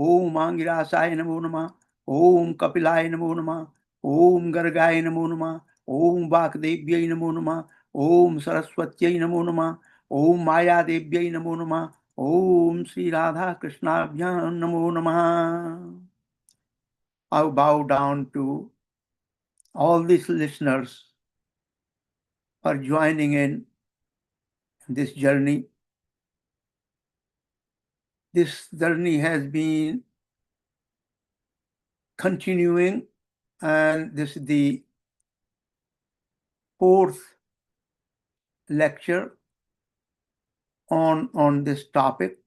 Om Angirasaya Namo Namah, Om Kapilaya Namo Namah, Om Gargaya Namo Namah, Om Vakdevyai Namo Namah, Om Saraswatyai Namo Namah, Om Maya Devyai Namo Namah, Om Sri Radha Krishnabhyam Namo Namah. I bow down to all these listeners for joining in this journey. This journey has been continuing, and this is the fourth lecture on this topic,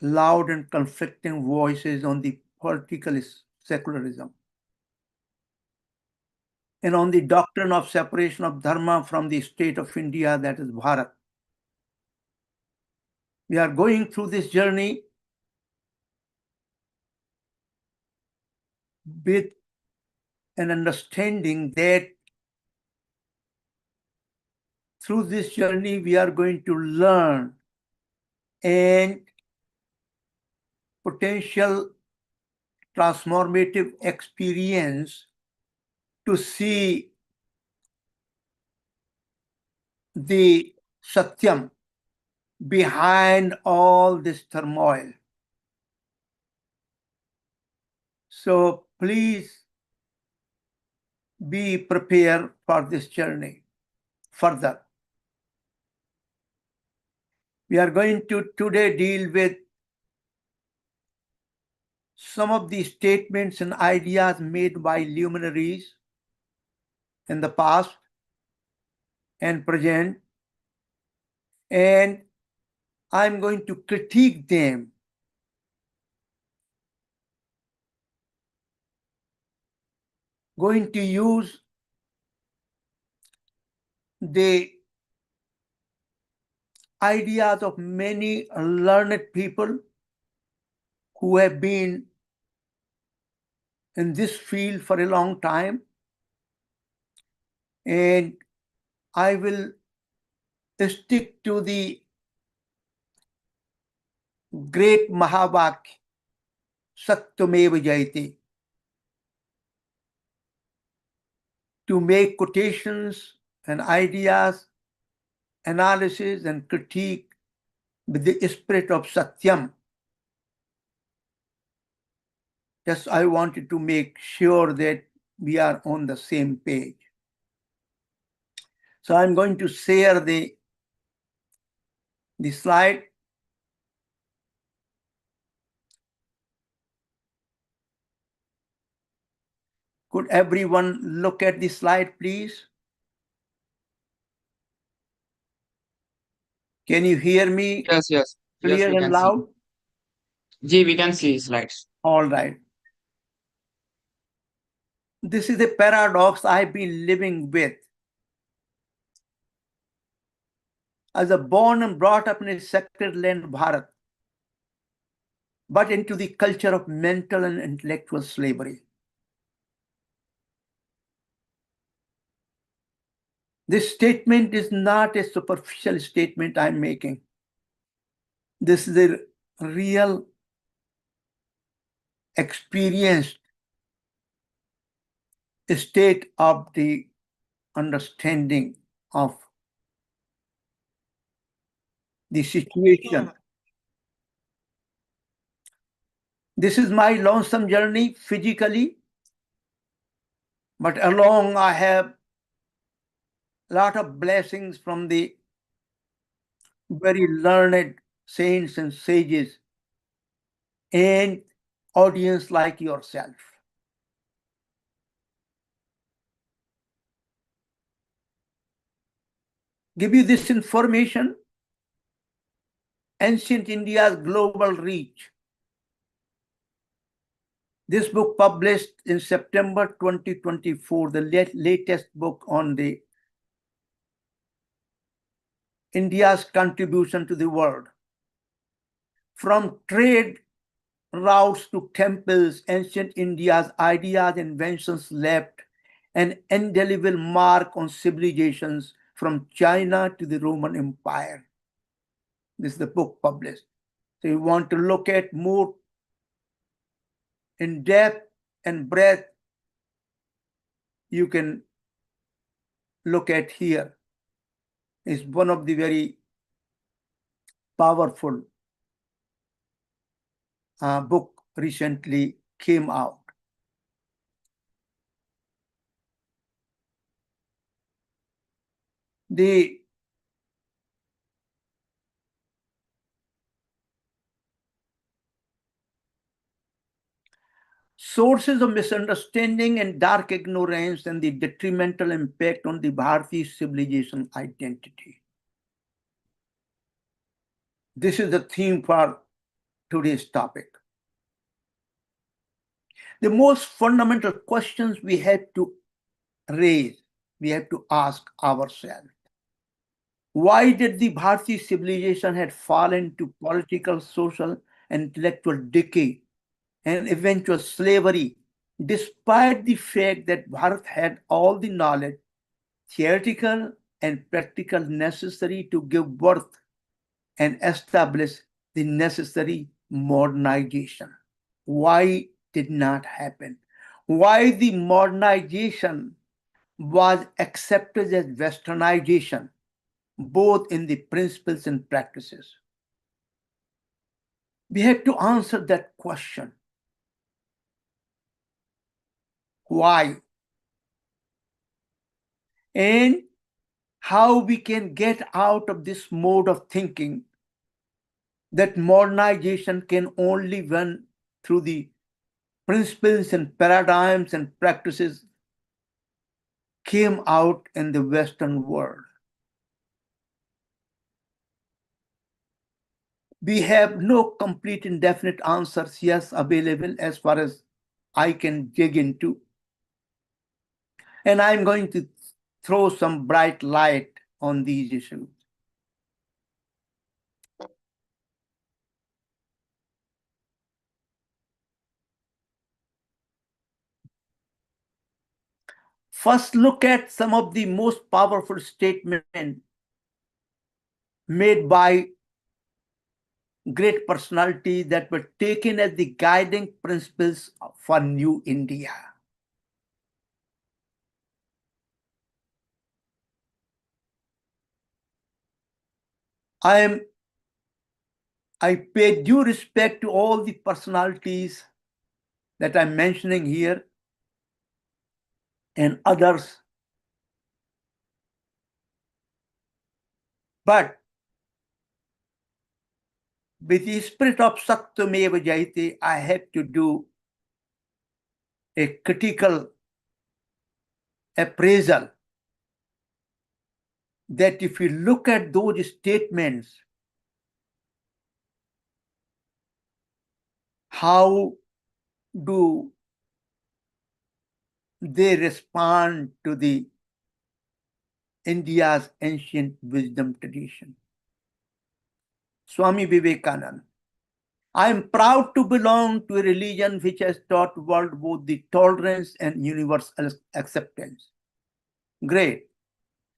loud and conflicting voices on the political secularism, and on the doctrine of separation of Dharma from the state of India, that is Bharat. We are going through this journey with an understanding that through this journey we are going to learn and potential transformative experience to see the Satyam behind all this turmoil. So please be prepared for this journey further. We are going to today deal with some of the statements and ideas made by luminaries in the past and present, and I'm going to critique them. Going to use the ideas of many learned people who have been in this field for a long time, and I will stick to the great Mahavakya, Satyameva Jayate, to make quotations and ideas, analysis and critique with the spirit of Satyam. Just I wanted to make sure that we are on the same page. So I'm going to share the slide. Could everyone look at the slide, please? Can you hear me? Yes, yes. Yes, Clear we and can see. loud? Ji, we can see slides. All right. This is a paradox I've been living with. As a born and brought up in a sacred land, Bharat, but into the culture of mental and intellectual slavery. This statement is not a superficial statement I'm making. This is a real experienced state of the understanding of the situation. This is my lonesome journey physically, but along I have a lot of blessings from the very learned saints and sages and audience like yourself. Give you this information, Ancient India's Global Reach. This book published in September 2024, the latest book on the India's contribution to the world. From trade routes to temples, ancient India's ideas and inventions left an indelible mark on civilizations from China to the Roman Empire. This is the book published. So you want to look at more in depth and breadth you can look at here is one of the very powerful book recently came out. The sources of misunderstanding and dark ignorance and the detrimental impact on the Bharati civilization identity. This is the theme for today's topic. The most fundamental questions we have to raise, we have to ask ourselves. Why did the Bharati civilization had fallen to political, social, and intellectual decay and eventual slavery, despite the fact that Bharat had all the knowledge, theoretical and practical, necessary to give birth and establish the necessary modernization? Why did not happen? Why the modernization was accepted as westernization, both in the principles and practices? We have to answer that question. Why? And how we can get out of this mode of thinking that modernization can only run through the principles and paradigms and practices came out in the Western world. We have no complete and definite answers yet available as far as I can dig into. And I'm going to throw some bright light on these issues. First, look at some of the most powerful statements made by great personalities that were taken as the guiding principles for New India. I pay due respect to all the personalities that I'm mentioning here and others. But with the spirit of Satyameva Jayate, I have to do a critical appraisal that if you look at those statements, how do they respond to the India's ancient wisdom tradition? Swami Vivekananda: I am proud to belong to a religion which has taught the world both the tolerance and universal acceptance. Great.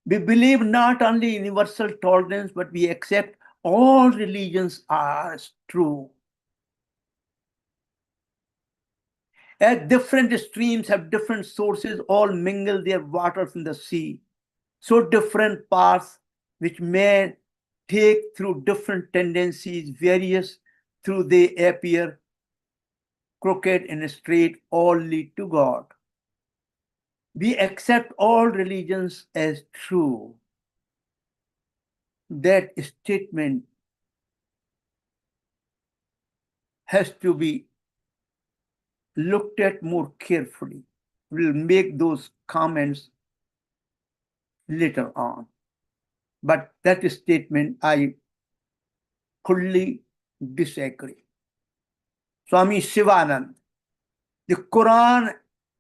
We believe not only universal tolerance, but we accept all religions as true. As different streams have different sources, all mingle their waters in the sea. So different paths which may take through different tendencies, various through they appear crooked and straight, all lead to God. We accept all religions as true. That statement has to be looked at more carefully. We'll make those comments later on. But that statement I fully disagree. Swami Shivanand: the Quran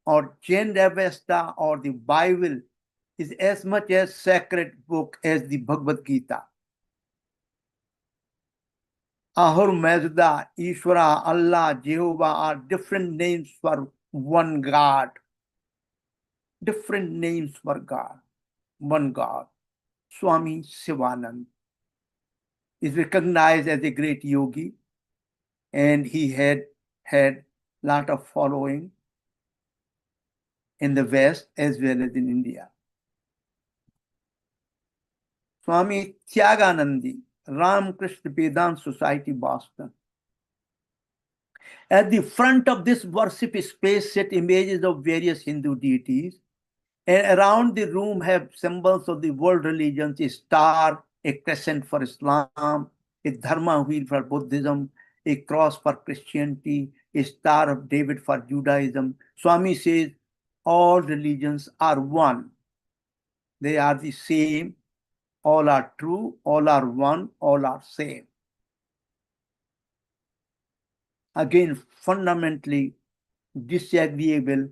or Jain Avesta or the Bible is as much a sacred book as the Bhagavad Gita. Ahur, Mazda, Ishvara, Allah, Jehovah are different names for one God. Different names for God, one God. Swami Shivanand is recognized as a great yogi, and he had lot of following in the West as well as in India. Swami Tyaganandi, Ramakrishna Vedanta Society, Boston. At the front of this worship space sit images of various Hindu deities, and around the room have symbols of the world religions, a star, a crescent for Islam, a Dharma wheel for Buddhism, a cross for Christianity, a Star of David for Judaism. Swami says all religions are one. They are the same. All are true. All are one. All are same. Again, fundamentally disagreeable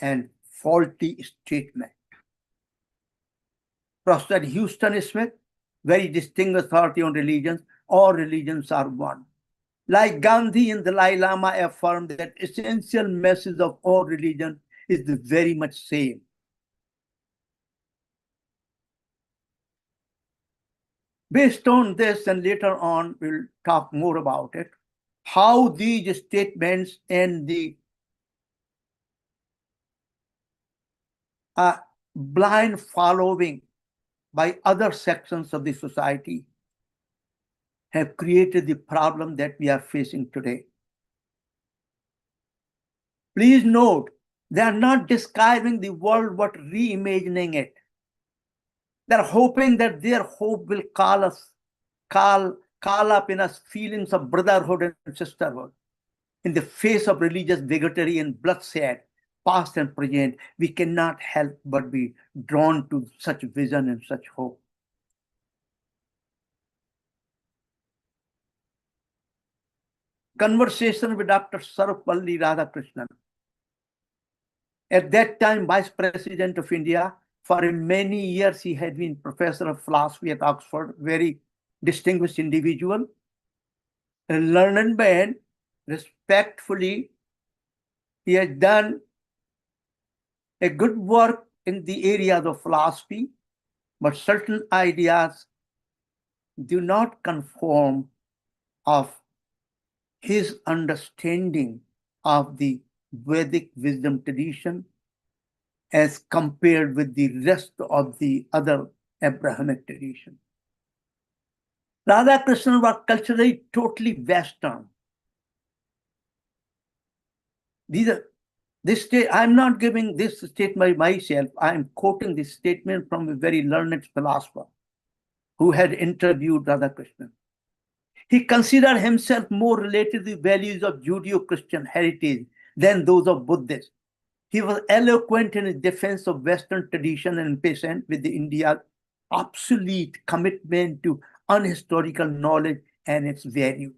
and faulty statement. Professor Houston Smith, very distinguished authority on religions, all religions are one. Like Gandhi and Dalai Lama affirmed that essential message of all religion is the very much same. Based on this, and later on we'll talk more about it, how these statements and the blind following by other sections of the society have created the problem that we are facing today. Please note, they are not describing the world but reimagining it. They're hoping that their hope will call up in us feelings of brotherhood and sisterhood. In the face of religious bigotry and bloodshed, past and present, we cannot help but be drawn to such vision and such hope. Conversation with Dr. Sarvapalli Radhakrishnan, at that time Vice President of India. For many years, he had been professor of philosophy at Oxford, very distinguished individual, a learned man. Respectfully, he has done a good work in the areas of philosophy, but certain ideas do not conform of his understanding of the Vedic wisdom tradition as compared with the rest of the other Abrahamic tradition. Radhakrishnan was culturally totally Western. I'm not giving this statement myself. I am quoting this statement from a very learned philosopher who had interviewed Radhakrishnan. He considered himself more related to the values of Judeo-Christian heritage than those of Buddhists. He was eloquent in his defense of Western tradition and impatient with India's obsolete commitment to unhistorical knowledge and its value.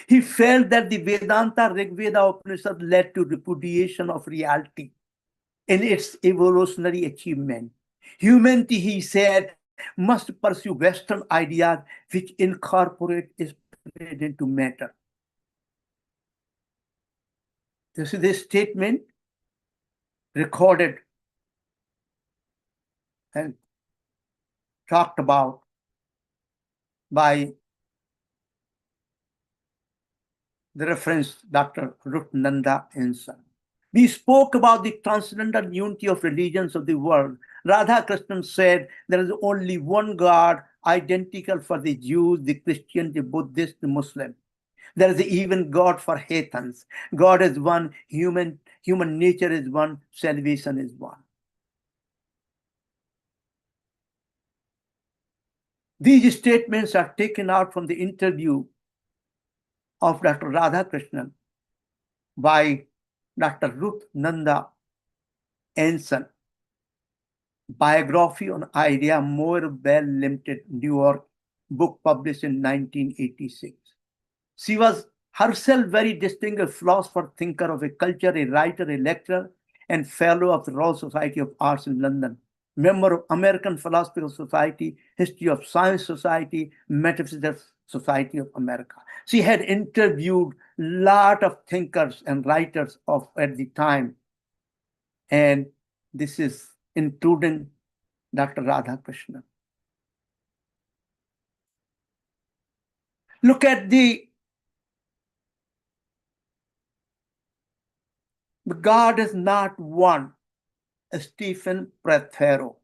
He felt that the Vedanta Rigveda Upanishad led to repudiation of reality in its evolutionary achievement. Humanity, he said, must pursue Western ideas which incorporate spirit into matter. This is a statement recorded and talked about by the reference Dr. Ruth Nanda Ensign. We spoke about the transcendental unity of religions of the world. Radhakrishnan said there is only one God, identical for the Jews, the Christian, the Buddhist, the Muslim. There is even God for heathens. God is one, human nature is one, salvation is one. These statements are taken out from the interview of Dr. Radhakrishnan by Dr. Ruth Nanda Ensign, Biography on Idea, Moore-Bell Limited, New York, book published in 1986. She was herself very distinguished philosopher, thinker of a culture, a writer, a lecturer, and fellow of the Royal Society of Arts in London, member of American Philosophical Society, History of Science Society, Metaphysical Society of America. She had interviewed a lot of thinkers and writers at the time, and this is including Dr. Radhakrishnan. Look at the God is not one. Stephen Prothero.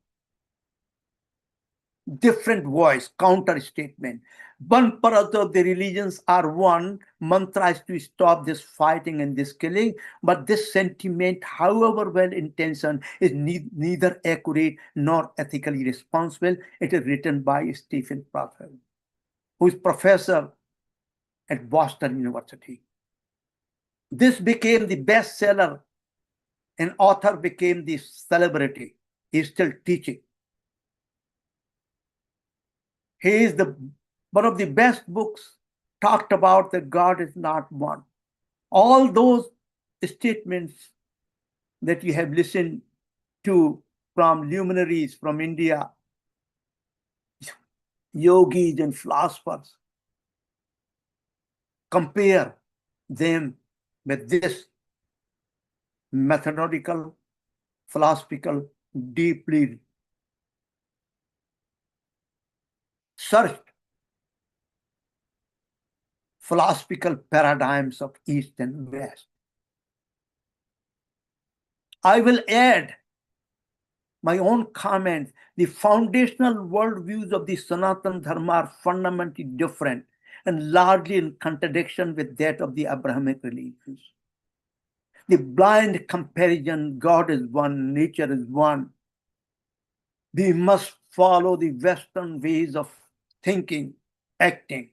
Different voice, counter statement. One part of the religions are one. Mantra is to stop this fighting and this killing. But this sentiment, however well intentioned, is neither accurate nor ethically responsible. It is written by Stephen Prothero, who is professor at Boston University. This became the bestseller. An author became the celebrity. He is still teaching. He is one of the best books talked about that God is not one. All those statements that you have listened to from luminaries from India, yogis and philosophers, compare them with this methodological, philosophical, deeply searched philosophical paradigms of East and West. I will add my own comments. The foundational worldviews of the Sanatan Dharma are fundamentally different and largely in contradiction with that of the Abrahamic religions. The blind comparison, God is one, nature is one. We must follow the Western ways of thinking, acting.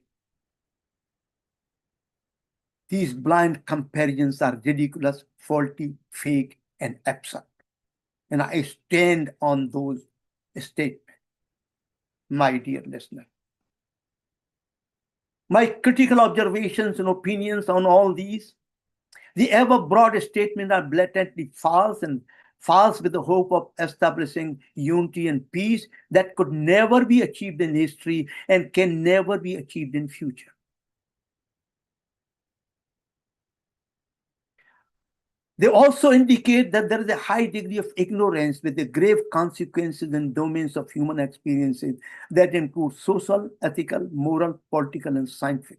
These blind comparisons are ridiculous, faulty, fake, and absurd. And I stand on those statements, my dear listener. My critical observations and opinions on all these, the ever broad statements are blatantly false and false with the hope of establishing unity and peace that could never be achieved in history and can never be achieved in future. They also indicate that there is a high degree of ignorance with the grave consequences and domains of human experiences that include social, ethical, moral, political, and scientific.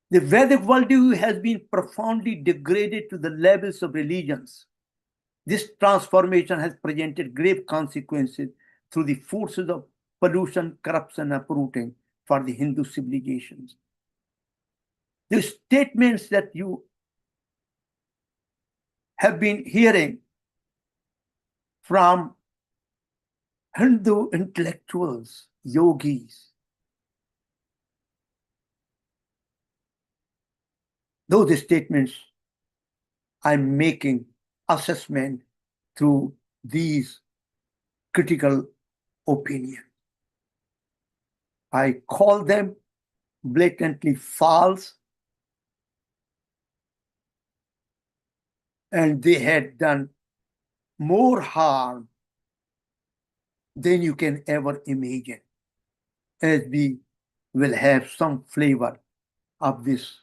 The Vedic worldview has been profoundly degraded to the levels of religions. This transformation has presented grave consequences through the forces of pollution, corruption, and uprooting for the Hindu civilizations. The statements that you have been hearing from Hindu intellectuals, yogis, those statements I'm making assessment through these critical opinions. I call them blatantly false, and they had done more harm than you can ever imagine, as we will have some flavor of this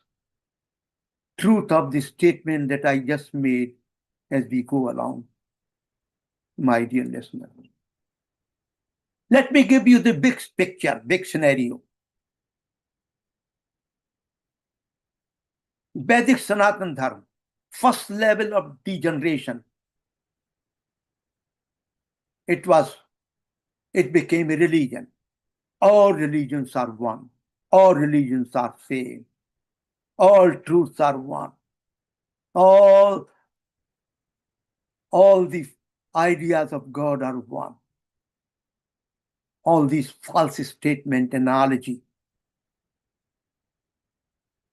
truth of the statement that I just made as we go along, my dear listeners. Let me give you the big picture, big scenario. Vedic Sanatan Dharma, first level of degeneration. It became a religion. All religions are one. All religions are same. All truths are one. All the ideas of God are one. All these false statement analogy.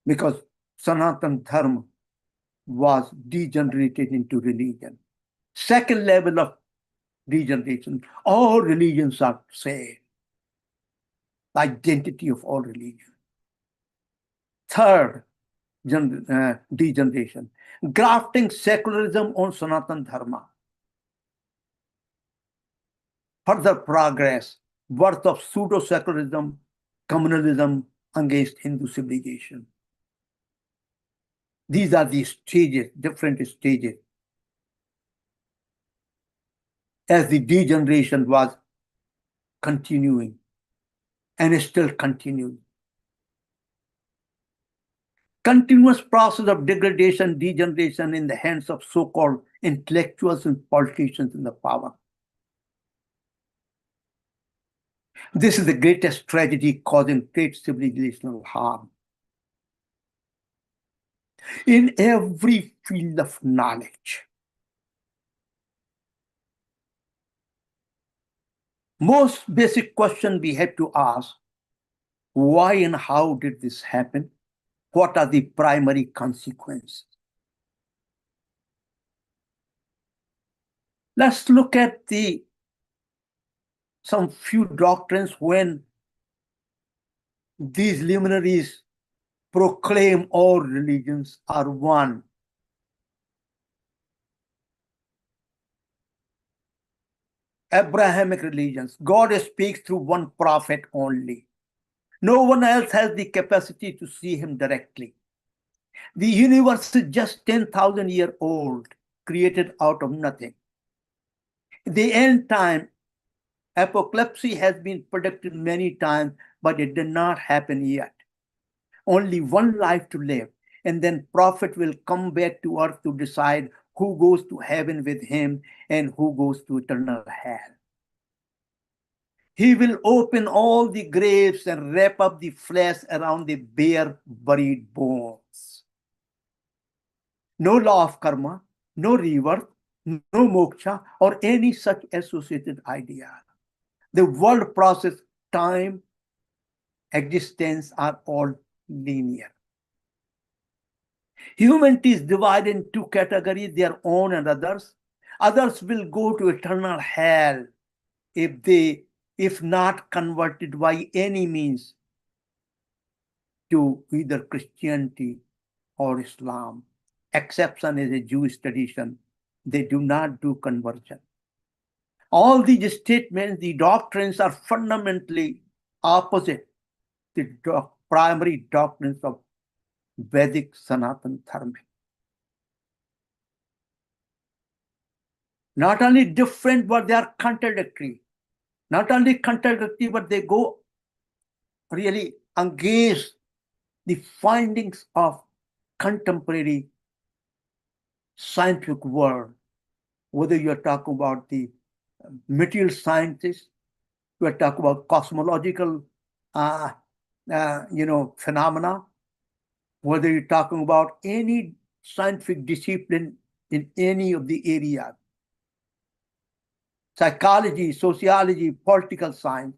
Because Sanatan Dharma was degenerated into religion. Second level of degeneration, all religions are same. The identity of all religions. Third degeneration, grafting secularism on Sanatan Dharma. Further progress, birth of pseudo-secularism, communalism against Hindu civilization. These are the stages, different stages. As the degeneration was continuing and is still continuing. continuous process of degradation, degeneration in the hands of so-called intellectuals and politicians in the power. This is the greatest tragedy causing great civilizational harm. In every field of knowledge, most basic question we have to ask, why and how did this happen? What are the primary consequences? Let's look at some few doctrines when these luminaries proclaim all religions are one. Abrahamic religions, God speaks through one prophet only. No one else has the capacity to see him directly. The universe is just 10,000 years old, created out of nothing. The end time, apocalypse has been predicted many times, but it did not happen yet. Only one life to live, and then prophet will come back to earth to decide who goes to heaven with him and who goes to eternal hell. He will open all the graves and wrap up the flesh around the bare buried bones. No law of karma, no rebirth, no moksha, or any such associated idea. The world process, time, existence are all linear. Humanity is divided in two categories, their own and others. Others will go to eternal hell if not converted by any means to either Christianity or Islam. Exception is a Jewish tradition. They do not do conversion. All these statements, the doctrines are fundamentally opposite the primary doctrines of Vedic Sanatan Dharma. Not only different, but they are contradictory. Not only contradictory, but they go really against the findings of contemporary scientific world. Whether you're talking about the material scientists, you're talking about cosmological phenomena, whether you're talking about any scientific discipline in any of the areas, psychology, sociology, political science,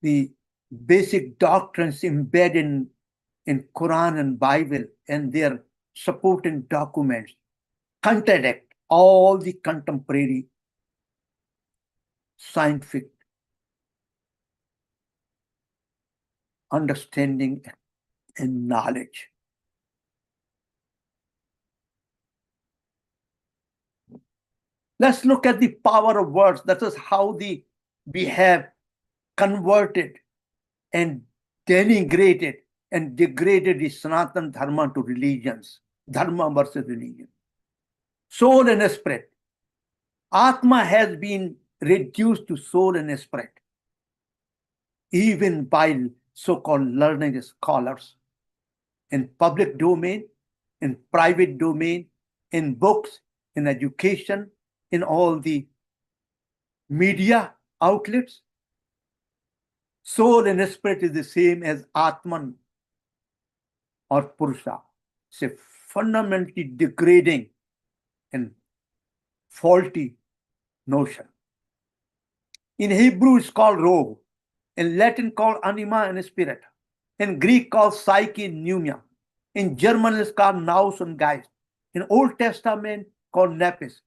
the basic doctrines embedded in Quran and Bible and their supporting documents contradict all the contemporary scientific understanding and knowledge. Let's look at the power of words. That is how we have converted and denigrated and degraded the Sanatan Dharma to religions. Dharma versus religion. Soul and spirit. Atma has been reduced to soul and spirit, even by so-called learned scholars. In public domain, in private domain, in books, in education, in all the media outlets, soul and spirit is the same as Atman or Purusha. It's a fundamentally degrading and faulty notion. In Hebrew, it's called roh. In Latin, called anima and spirit. In Greek, called psyche and pneuma. In German, it's called nous and geist. In Old Testament, called nepes.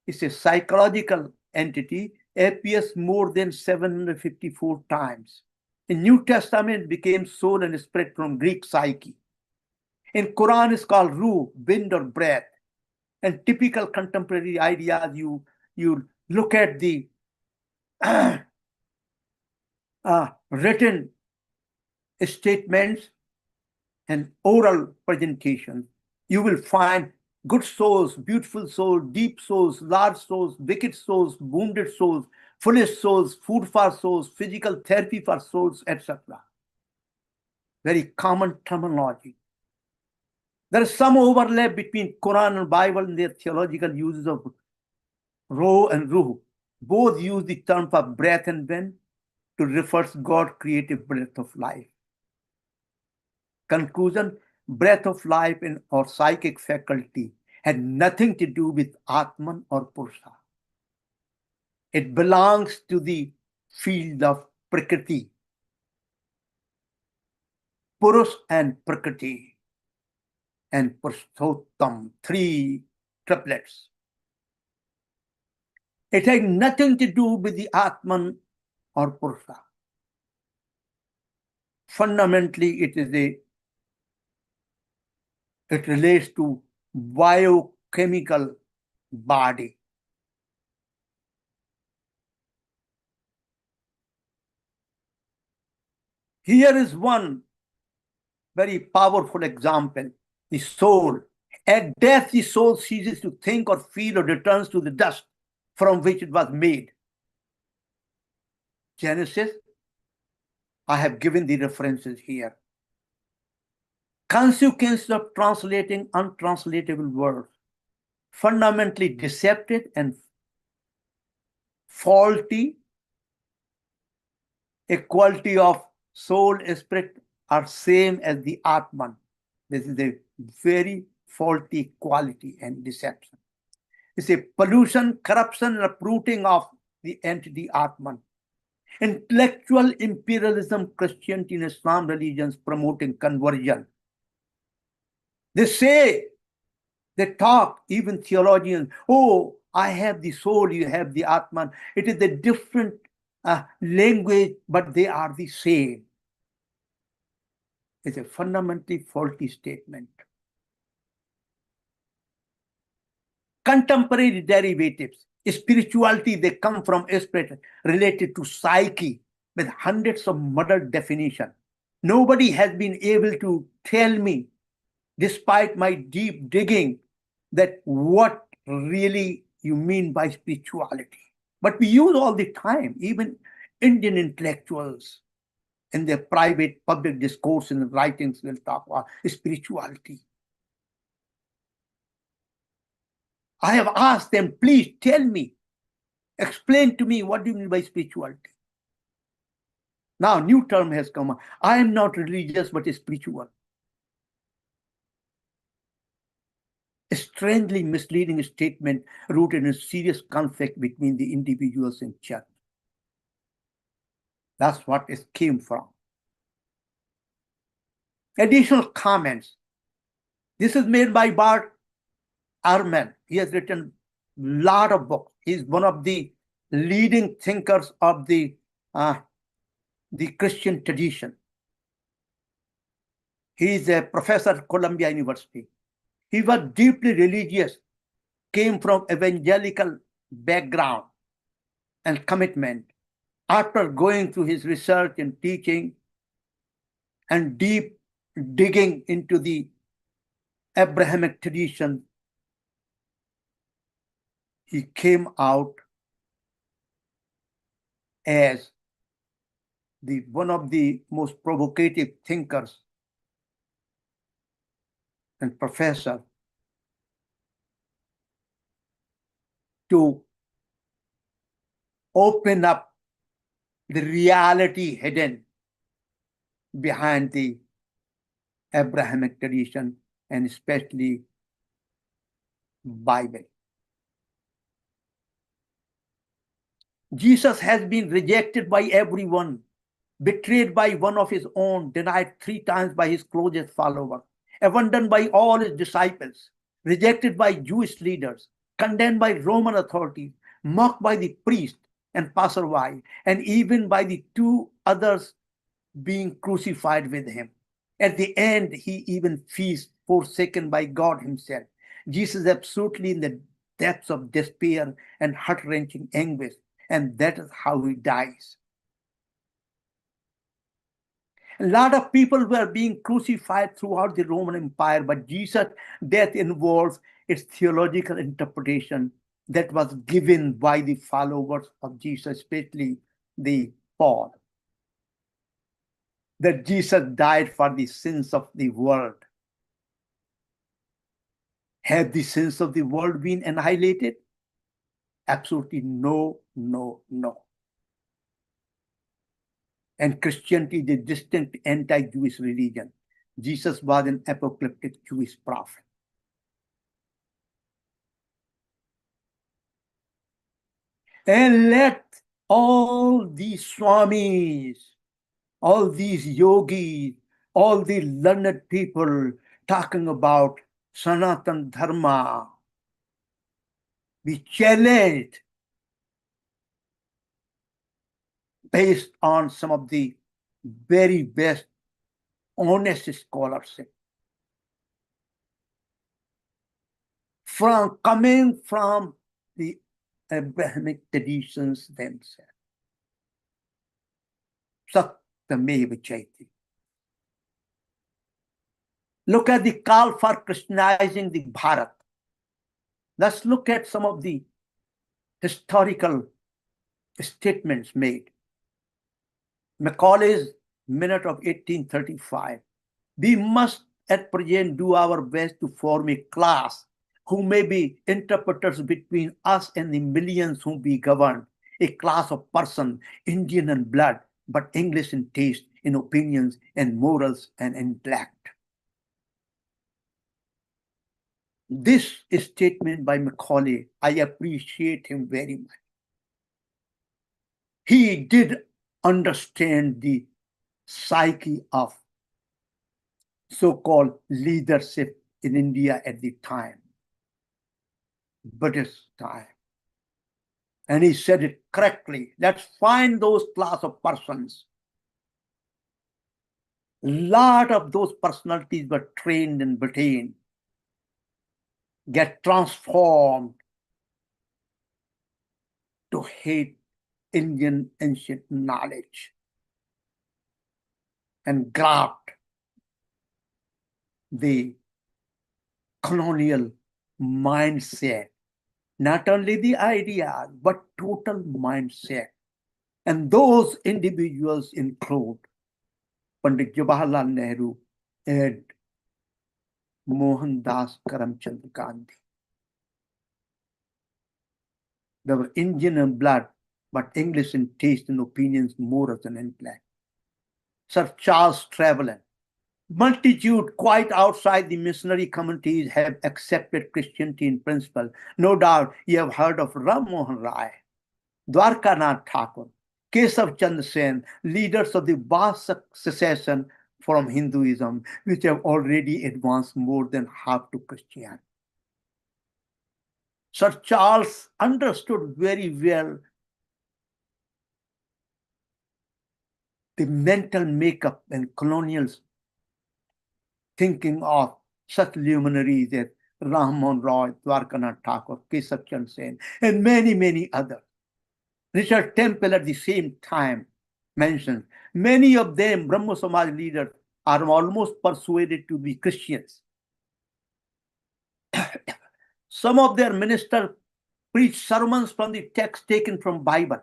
It's a psychological entity, appears more than 754 times. In New Testament, it became soul and spirit from Greek psyche. In Quran, it's called ruh, wind or breath. And typical contemporary ideas, you look at the written statements and oral presentations, you will find good souls, beautiful souls, deep souls, large souls, wicked souls, wounded souls, foolish souls, food for souls, physical therapy for souls, etc. very common terminology. There is some overlap between Quran and Bible in their theological uses of Roh and Ruh. Both use the term for breath and wind to refer to God's creative breath of life. Conclusion, breath of life in our psychic faculty had nothing to do with Atman or Purusha. It belongs to the field of Prakriti, Purush and Prakriti, and Purushottam, three triplets. It had nothing to do with the Atman or Purusha. Fundamentally, it relates to biochemical body. Here is one very powerful example, the soul. At death, the soul ceases to think or feel or returns to the dust from which it was made. Genesis, I have given the references here. Consequences of translating untranslatable words, fundamentally deceptive and faulty. Equality of soul, spirit are same as the Atman. This is a very faulty quality and deception. It's a pollution, corruption, and uprooting of the entity Atman. Intellectual imperialism, Christianity and Islam religions promoting conversion. They say, they talk, even theologians, oh, I have the soul, you have the Atman. It is a different language, but they are the same. It's a fundamentally faulty statement. Contemporary derivatives, spirituality, they come from spirit related to psyche with hundreds of muddled definitions. Nobody has been able to tell me, despite my deep digging, that what really you mean by spirituality. But we use all the time, even Indian intellectuals in their private public discourse and writings will talk about spirituality. I have asked them, please tell me, explain to me what do you mean by spirituality. Now, new term has come up. I am not religious, but spiritual. A strangely misleading statement rooted in a serious conflict between the individuals and church. That's what it came from. Additional comments. This is made by Bart Ehrman. He has written a lot of books. He's one of the leading thinkers of the Christian tradition. He is a professor at Columbia University. He was deeply religious, came from evangelical background and commitment. After going through his research and teaching and deep digging into the Abrahamic tradition, he came out as one of the most provocative thinkers and professor to open up the reality hidden behind the Abrahamic tradition and especially Bible. Jesus has been rejected by everyone, betrayed by one of his own, denied 3 times by his closest followers, abandoned by all his disciples, rejected by Jewish leaders, condemned by Roman authorities, mocked by the priest and passerby, and even by the 2 others being crucified with him. At the end, he even feels forsaken by God himself. Jesus is absolutely in the depths of despair and heart-wrenching anguish, and that is how he dies. A lot of people were being crucified throughout the Roman Empire, but Jesus' death involves its theological interpretation that was given by the followers of Jesus, especially the Paul. that Jesus died for the sins of the world. Have the sins of the world been annihilated? Absolutely no, no, no. And Christianity is a distinct anti-Jewish religion. Jesus was an apocalyptic Jewish prophet. And let all these swamis, all these yogis, all the learned people talking about Sanatan Dharma be challenged based on some of the very best, honest scholarship. Coming from the Abrahamic traditions themselves. Satyameva Jayate. Look at the call for Christianizing the Bharat. Let's look at some of the historical statements made. Macaulay's Minute of 1835. We must at present do our best to form a class who may be interpreters between us and the millions whom we govern, a class of person, Indian in blood, but English in taste, in opinions and morals and intellect. This statement by Macaulay, I appreciate him very much. He did understand the psyche of so-called leadership in India at the time, British time. And he said it correctly. Let's find those class of persons. A lot of those personalities were trained in Britain, get transformed to hate Indian ancient knowledge and graft the colonial mindset, not only the ideas, but total mindset. And those individuals include Pandit Jawaharlal Nehru and Mohandas Karamchand Gandhi. They were Indian in blood, but English in taste and opinions, morals and intellect. Sir Charles Trevelyan. Multitude quite outside the missionary communities have accepted Christianity in principle. No doubt you have heard of Ram Mohan Rai, Dwarkanath Thakur, Kesav Chand Sen, leaders of the vast secession from Hinduism, which have already advanced more than half to Christianity. Sir Charles understood very well the mental makeup and colonial thinking of such luminaries as Rahman Roy, Dwarkanath Thakur, Kesav Chand Sen, and many, many others. Richard Temple at the same time mentions many of them, Brahmo Samaj leaders, are almost persuaded to be Christians. Some of their ministers preach sermons from the text taken from Bible,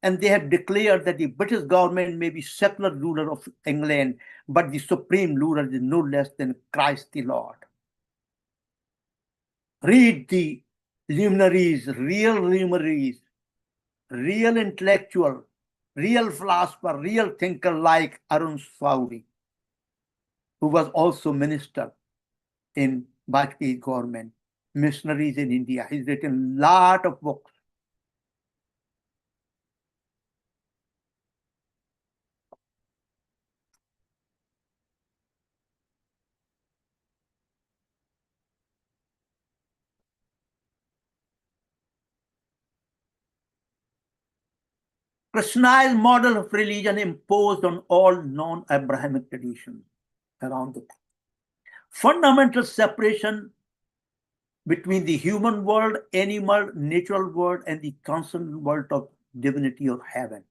and they have declared that the British government may be secular ruler of England, but the supreme ruler is no less than Christ the Lord. Read the luminaries, real intellectual, real philosopher, real thinker like Arun Sauri, who was also minister in Vajpayee government, missionaries in India. He's written a lot of books. Krishna's model of religion imposed on all non-Abrahamic traditions around the world. Fundamental separation between the human world, animal, natural world, and the constant world of divinity or heaven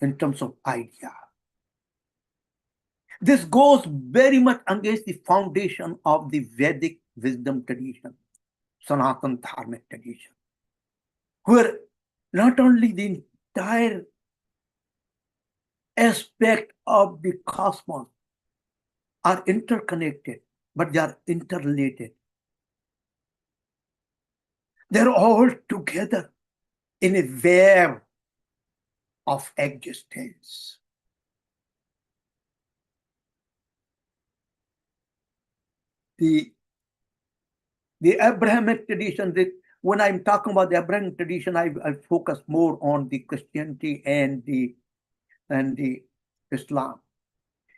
in terms of idea. This goes very much against the foundation of the Vedic wisdom tradition, Sanatan Dharma tradition, where not only the entire aspects of the cosmos are interconnected, but they are interrelated. They're all together in a web of existence. The Abrahamic tradition, when I'm talking about the Abrahamic tradition, I focus more on the Christianity and the Islam.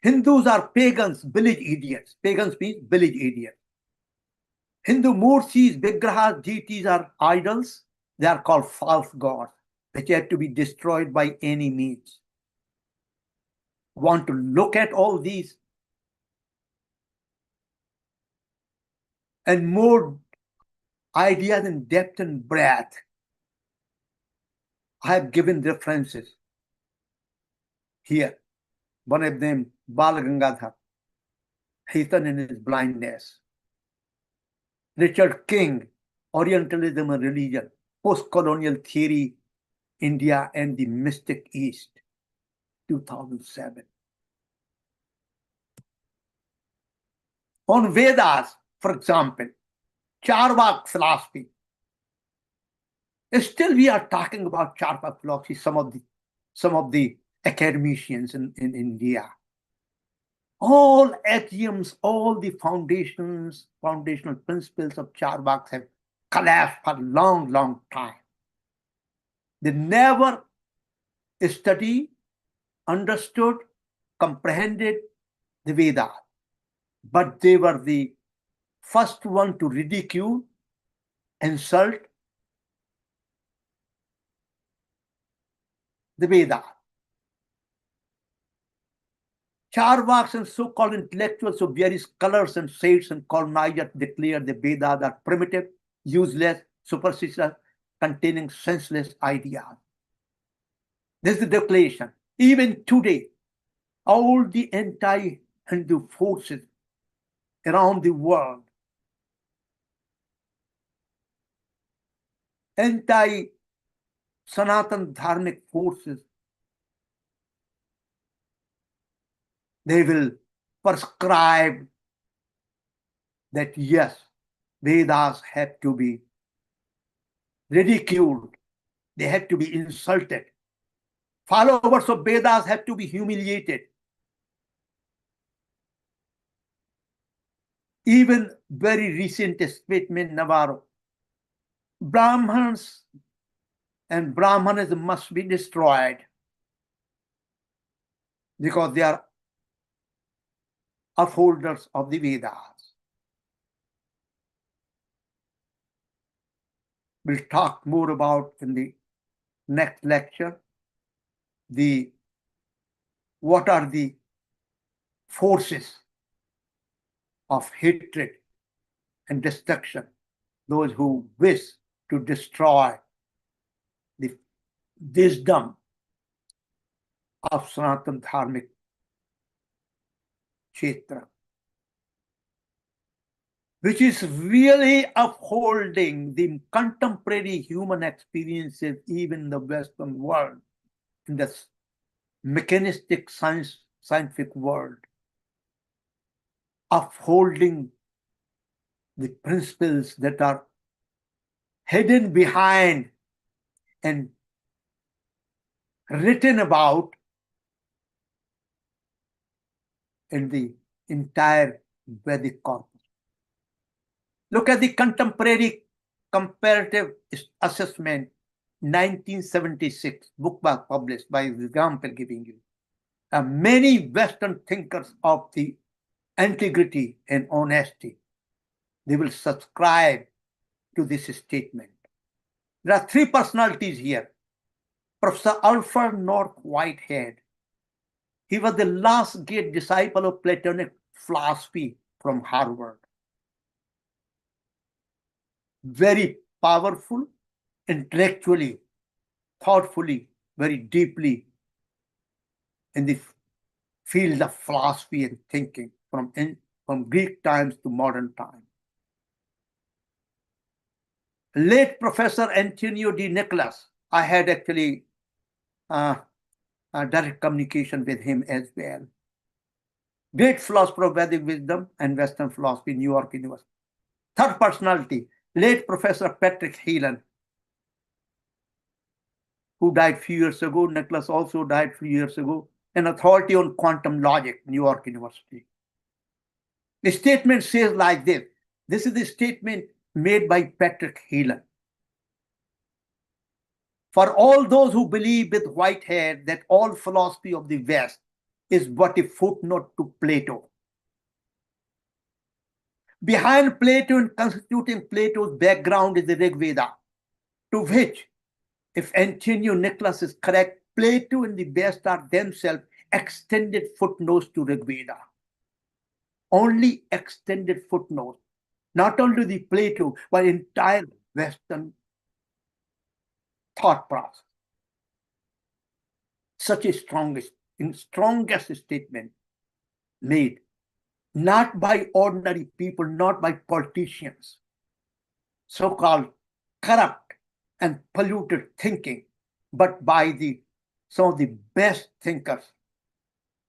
Hindus are pagans, village idiots. Pagans means village idiots. Hindu murtis, vigrahas, deities are idols. They are called false gods, which have to be destroyed by any means. Want to look at all these and more ideas in depth and breadth. I have given references here. One of them, Bal Gangadhar, Hasten in his blindness. Richard King, Orientalism and Religion, Post-Colonial Theory, India and the Mystic East, 2007. On Vedas, for example, Charvak philosophy. Still, we are talking about Charvak philosophy, some of the academicians in India. All axioms, all the foundational principles of Charvaks have collapsed for a long, long time. They never studied, understood, comprehended the Vedas, but they were the first one to ridicule, insult the Vedas. Charvaks and so-called intellectuals of various colors and shades and colonizers declare the Vedas are primitive, useless, superstitious, containing senseless ideas. This is the declaration. Even today, all the anti-Hindu forces around the world, anti-Sanatan Dharmic forces, they will prescribe that yes, Vedas have to be ridiculed, they have to be insulted. Followers of Vedas have to be humiliated. Even very recent statement, Navarro, Brahmins and Brahmanism must be destroyed because they are upholders of the Vedas. We'll talk more about in the next lecture what are the forces of hatred and destruction, those who wish to destroy the wisdom of Sanatan Dharma-Kshetra, which is really upholding the contemporary human experiences, even in the Western world, in the mechanistic scientific world, upholding the principles that are hidden behind and written about in the entire Vedic corpus. Look at the contemporary comparative assessment, 1976, book was published by example giving you. Many Western thinkers of the integrity and honesty, they will subscribe to this statement. There are three personalities here. Professor Alfred North Whitehead, he was the last great disciple of Platonic philosophy from Harvard. Very powerful, intellectually, thoughtfully, very deeply in the field of philosophy and thinking from Greek times to modern times. Late Professor Antonio de Nicolas, I had actually direct communication with him as well. Great philosopher of Vedic wisdom and Western philosophy, New York University. Third personality, late Professor Patrick Heelan, who died a few years ago. Nicholas also died a few years ago. An authority on quantum logic, New York University. The statement says like this. This is the statement made by Patrick Heelan. For all those who believe with white hair that all philosophy of the West is but a footnote to Plato. Behind Plato and constituting Plato's background is the Rig Veda, to which, if Antonio Nicholas is correct, Plato and the West are themselves extended footnotes to Rig Veda. Only extended footnotes, not only the Plato, but entire Western thought process. Such a strongest statement made, not by ordinary people, not by politicians, so-called corrupt and polluted thinking, but by some of the best thinkers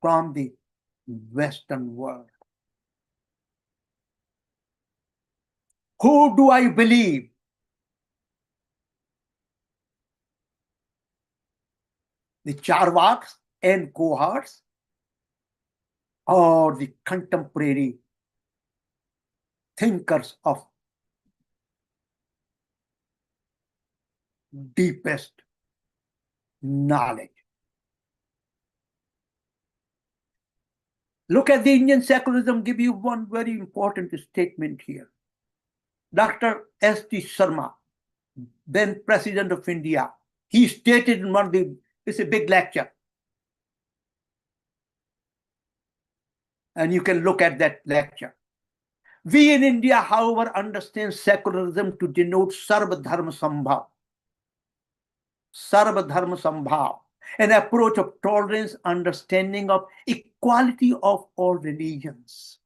from the Western world. Who do I believe? The Charvaks and cohorts, or the contemporary thinkers of deepest knowledge? Look at the Indian secularism, give you one very important statement here. Dr. S.T. Sharma, then President of India, he stated in one of the, it's a big lecture. And you can look at that lecture. We in India, however, understand secularism to denote Sarva Dharma Sambhav. Sarva Dharma Sambhav, an approach of tolerance, understanding of equality of all religions.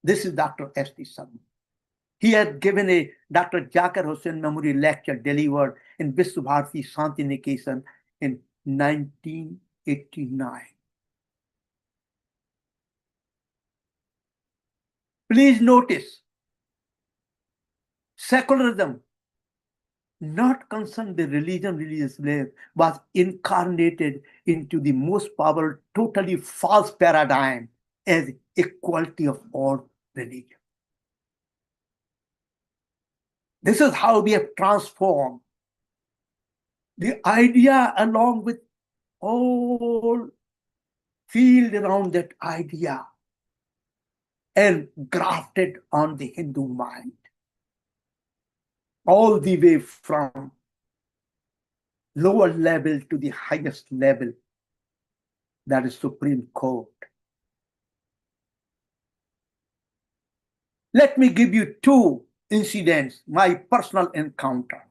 This is Dr. S.T. Sharma. He had given a Dr. Zakir Hussain Memorial Lecture delivered in Vishwabharati Shanti Niketan in 1989. Please notice, secularism, not concerned with religion, religious belief, was incarnated into the most powerful, totally false paradigm as equality of all religions. This is how we have transformed the idea along with all field around that idea and grafted on the Hindu mind, all the way from lower level to the highest level, that is Supreme Court. Let me give you two incidents, my personal encounter.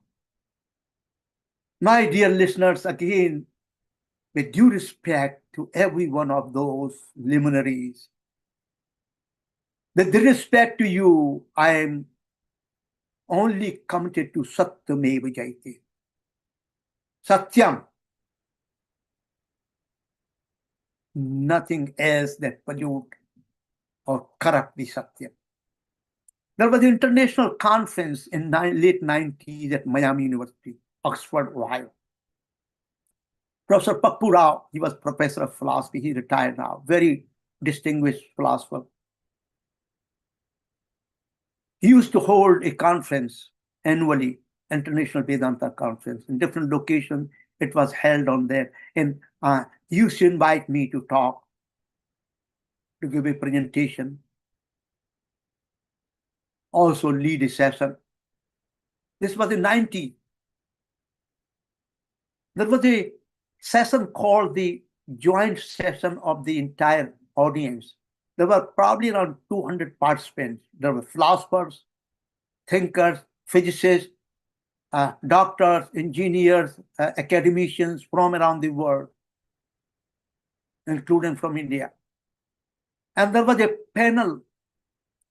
My dear listeners, again, with due respect to every one of those luminaries, with respect to you, I am only committed to Satyameva Jayate. Satyam. Nothing else that pollute or corrupt the Satyam. There was an international conference in late 90s at Miami University, Oxford, Ohio. Professor Pappu Rao, he was professor of philosophy, he retired now, very distinguished philosopher. He used to hold a conference annually, International Vedanta Conference, in different locations. It was held on there. And he used to invite me to talk, to give a presentation, also lead a session. This was in 90s. There was a session called the joint session of the entire audience. There were probably around 200 participants. There were philosophers, thinkers, physicists, doctors, engineers, academicians from around the world, including from India. And there was a panel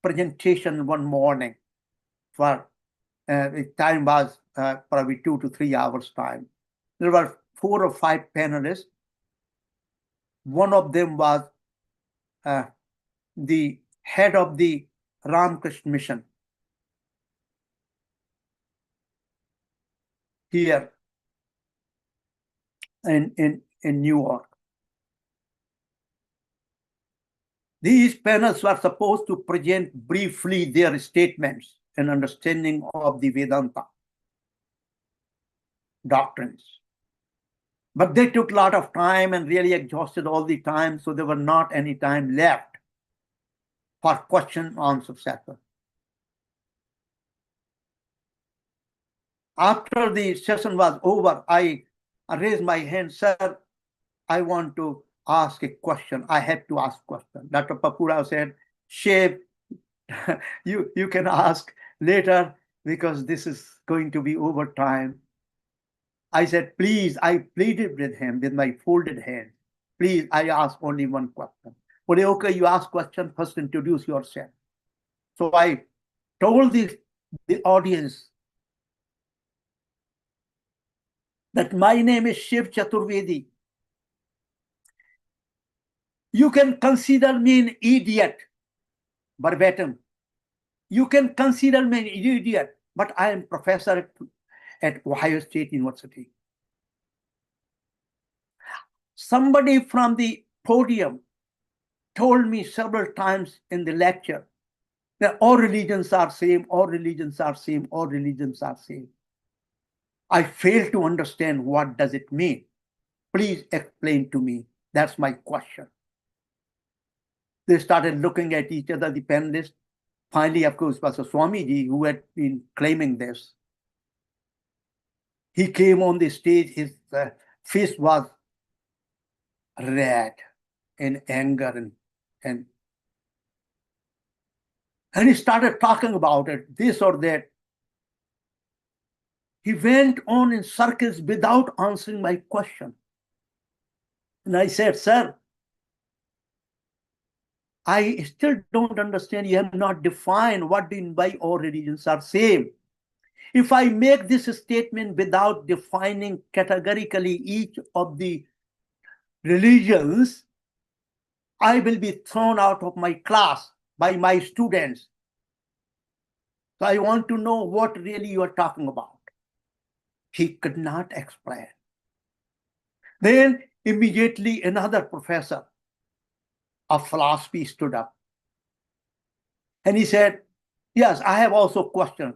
presentation one morning for the time was probably 2 to 3 hours time. There were 4 or 5 panelists. One of them was the head of the Ramakrishna Mission here in New York. These panels were supposed to present briefly their statements and understanding of the Vedanta doctrines. But they took a lot of time and really exhausted all the time, so there were not any time left for question and answer session. After the session was over, I raised my hand, sir, I want to ask a question. I had to ask a question. Dr. Papura said, Shive, you can ask later because this is going to be over time. I said, please, I pleaded with him with my folded hand. Please, I ask only one question. But okay, you ask question, first introduce yourself. So I told the audience that my name is Shiv Chaturvedi. You can consider me an idiot, verbatim. You can consider me an idiot, but I am professor at Ohio State University. Somebody from the podium told me several times in the lecture that all religions are same, all religions are same, all religions are same. I fail to understand what does it mean. Please explain to me. That's my question. They started looking at each other, the panelists. Finally, of course, was Swamiji who had been claiming this. He came on the stage, his face was red in anger and he started talking about it, this or that. He went on in circles without answering my question. And I said, sir, I still don't understand. You have not defined what do you mean by all religions are same. If I make this statement without defining categorically each of the religions, I will be thrown out of my class by my students. So I want to know what really you are talking about. He could not explain. Then immediately another professor of philosophy stood up. And he said, yes, I have also questions.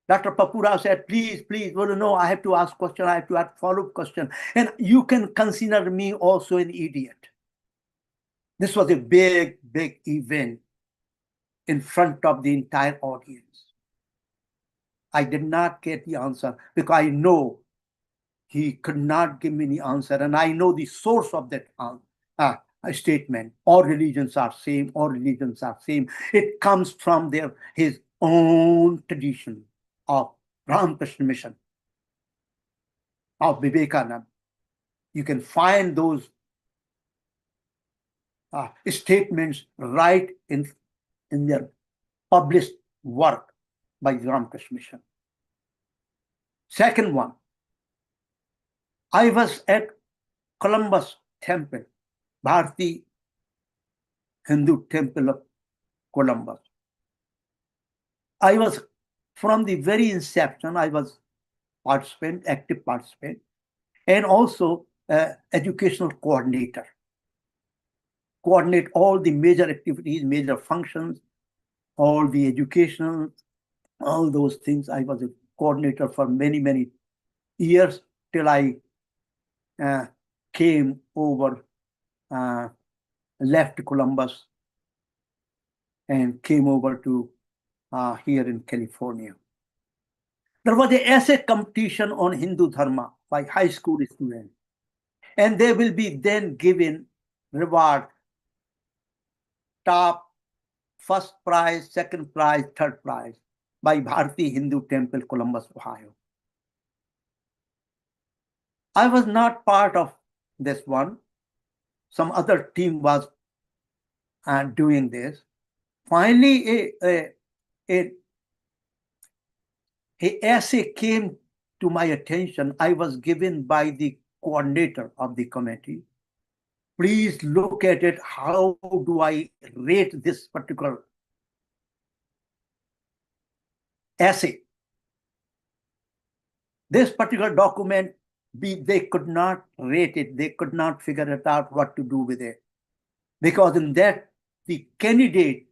Dr. Papura said, please, well, no, I have to ask question. I have to ask follow-up question. And you can consider me also an idiot. This was a big, big event in front of the entire audience. I did not get the answer because I know he could not give me the answer. And I know the source of that statement. All religions are same, all religions are same. It comes from his own tradition of Ramakrishna Mission, of Vivekananda. You can find those statements right in their published work by the Ramakrishna Mission. Second one, I was at Columbus Temple, Bharati Hindu Temple of Columbus. I was, from the very inception, I was active participant, and also educational coordinator. Coordinate all the major activities, major functions, all the educational, all those things. I was a coordinator for many, many years till I came over, left Columbus and came over to here in California. There was an essay competition on Hindu Dharma by high school students. And they will be then given reward, top, first prize, second prize, third prize by Bharati Hindu Temple, Columbus, Ohio. I was not part of this one. Some other team was doing this. Finally, a essay came to my attention, I was given by the coordinator of the committee. Please look at it. How do I rate this particular essay? This particular document, they could not rate it. They could not figure it out what to do with it. Because in that, the candidate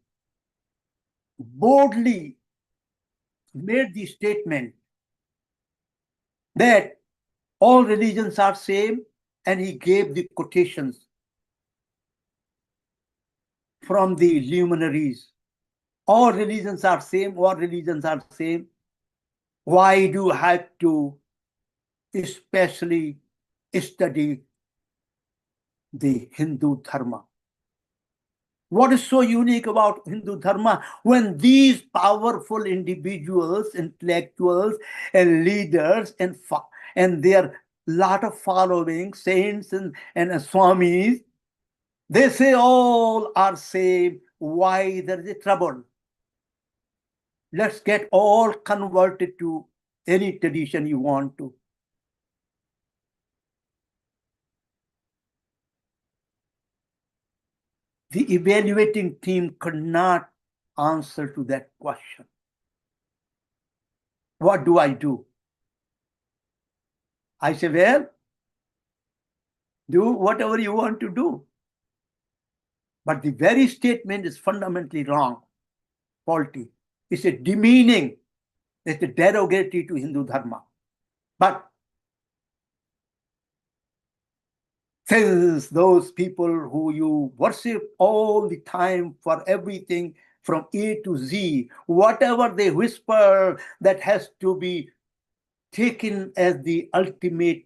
boldly made the statement that all religions are same, and he gave the quotations from the luminaries. All religions are same, all religions are same. Why do I have to especially study the Hindu Dharma? What is so unique about Hindu Dharma when these powerful individuals, intellectuals, and leaders, and their lot of following, saints and swamis, they say all are same? Why there is a trouble? Let's get all converted to any tradition you want to. The evaluating team could not answer to that question. What do I do? I say, well, do whatever you want to do. But the very statement is fundamentally wrong, faulty. It's a demeaning, it's a derogatory to Hindu Dharma. But since those people who you worship all the time for everything from A to Z, whatever they whisper, that has to be taken as the ultimate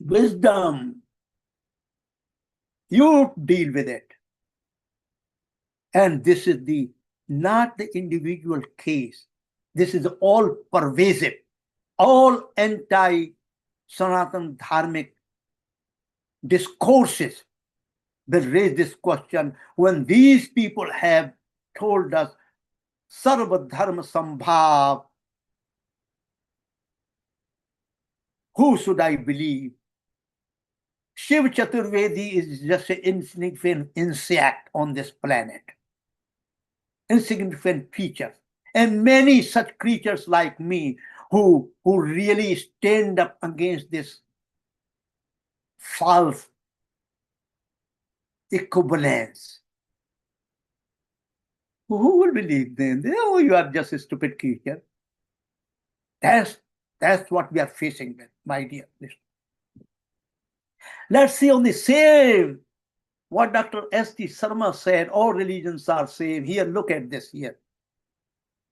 wisdom, you deal with it. And this is not the individual case. This is all pervasive. All anti-Sanatan Dharmic discourses that raise this question when these people have told us Sarva Dharma Sambhav. Who should I believe? Shiv Chaturvedi is just an insignificant insect on this planet. Insignificant creature. And many such creatures like me who really stand up against this false equivalence. Who will believe them? Oh, you are just a stupid creature. That's what we are facing with, my dear listeners. Let's see on the same, what Dr. S.T. Sharma said, all religions are same. Here, look at this here.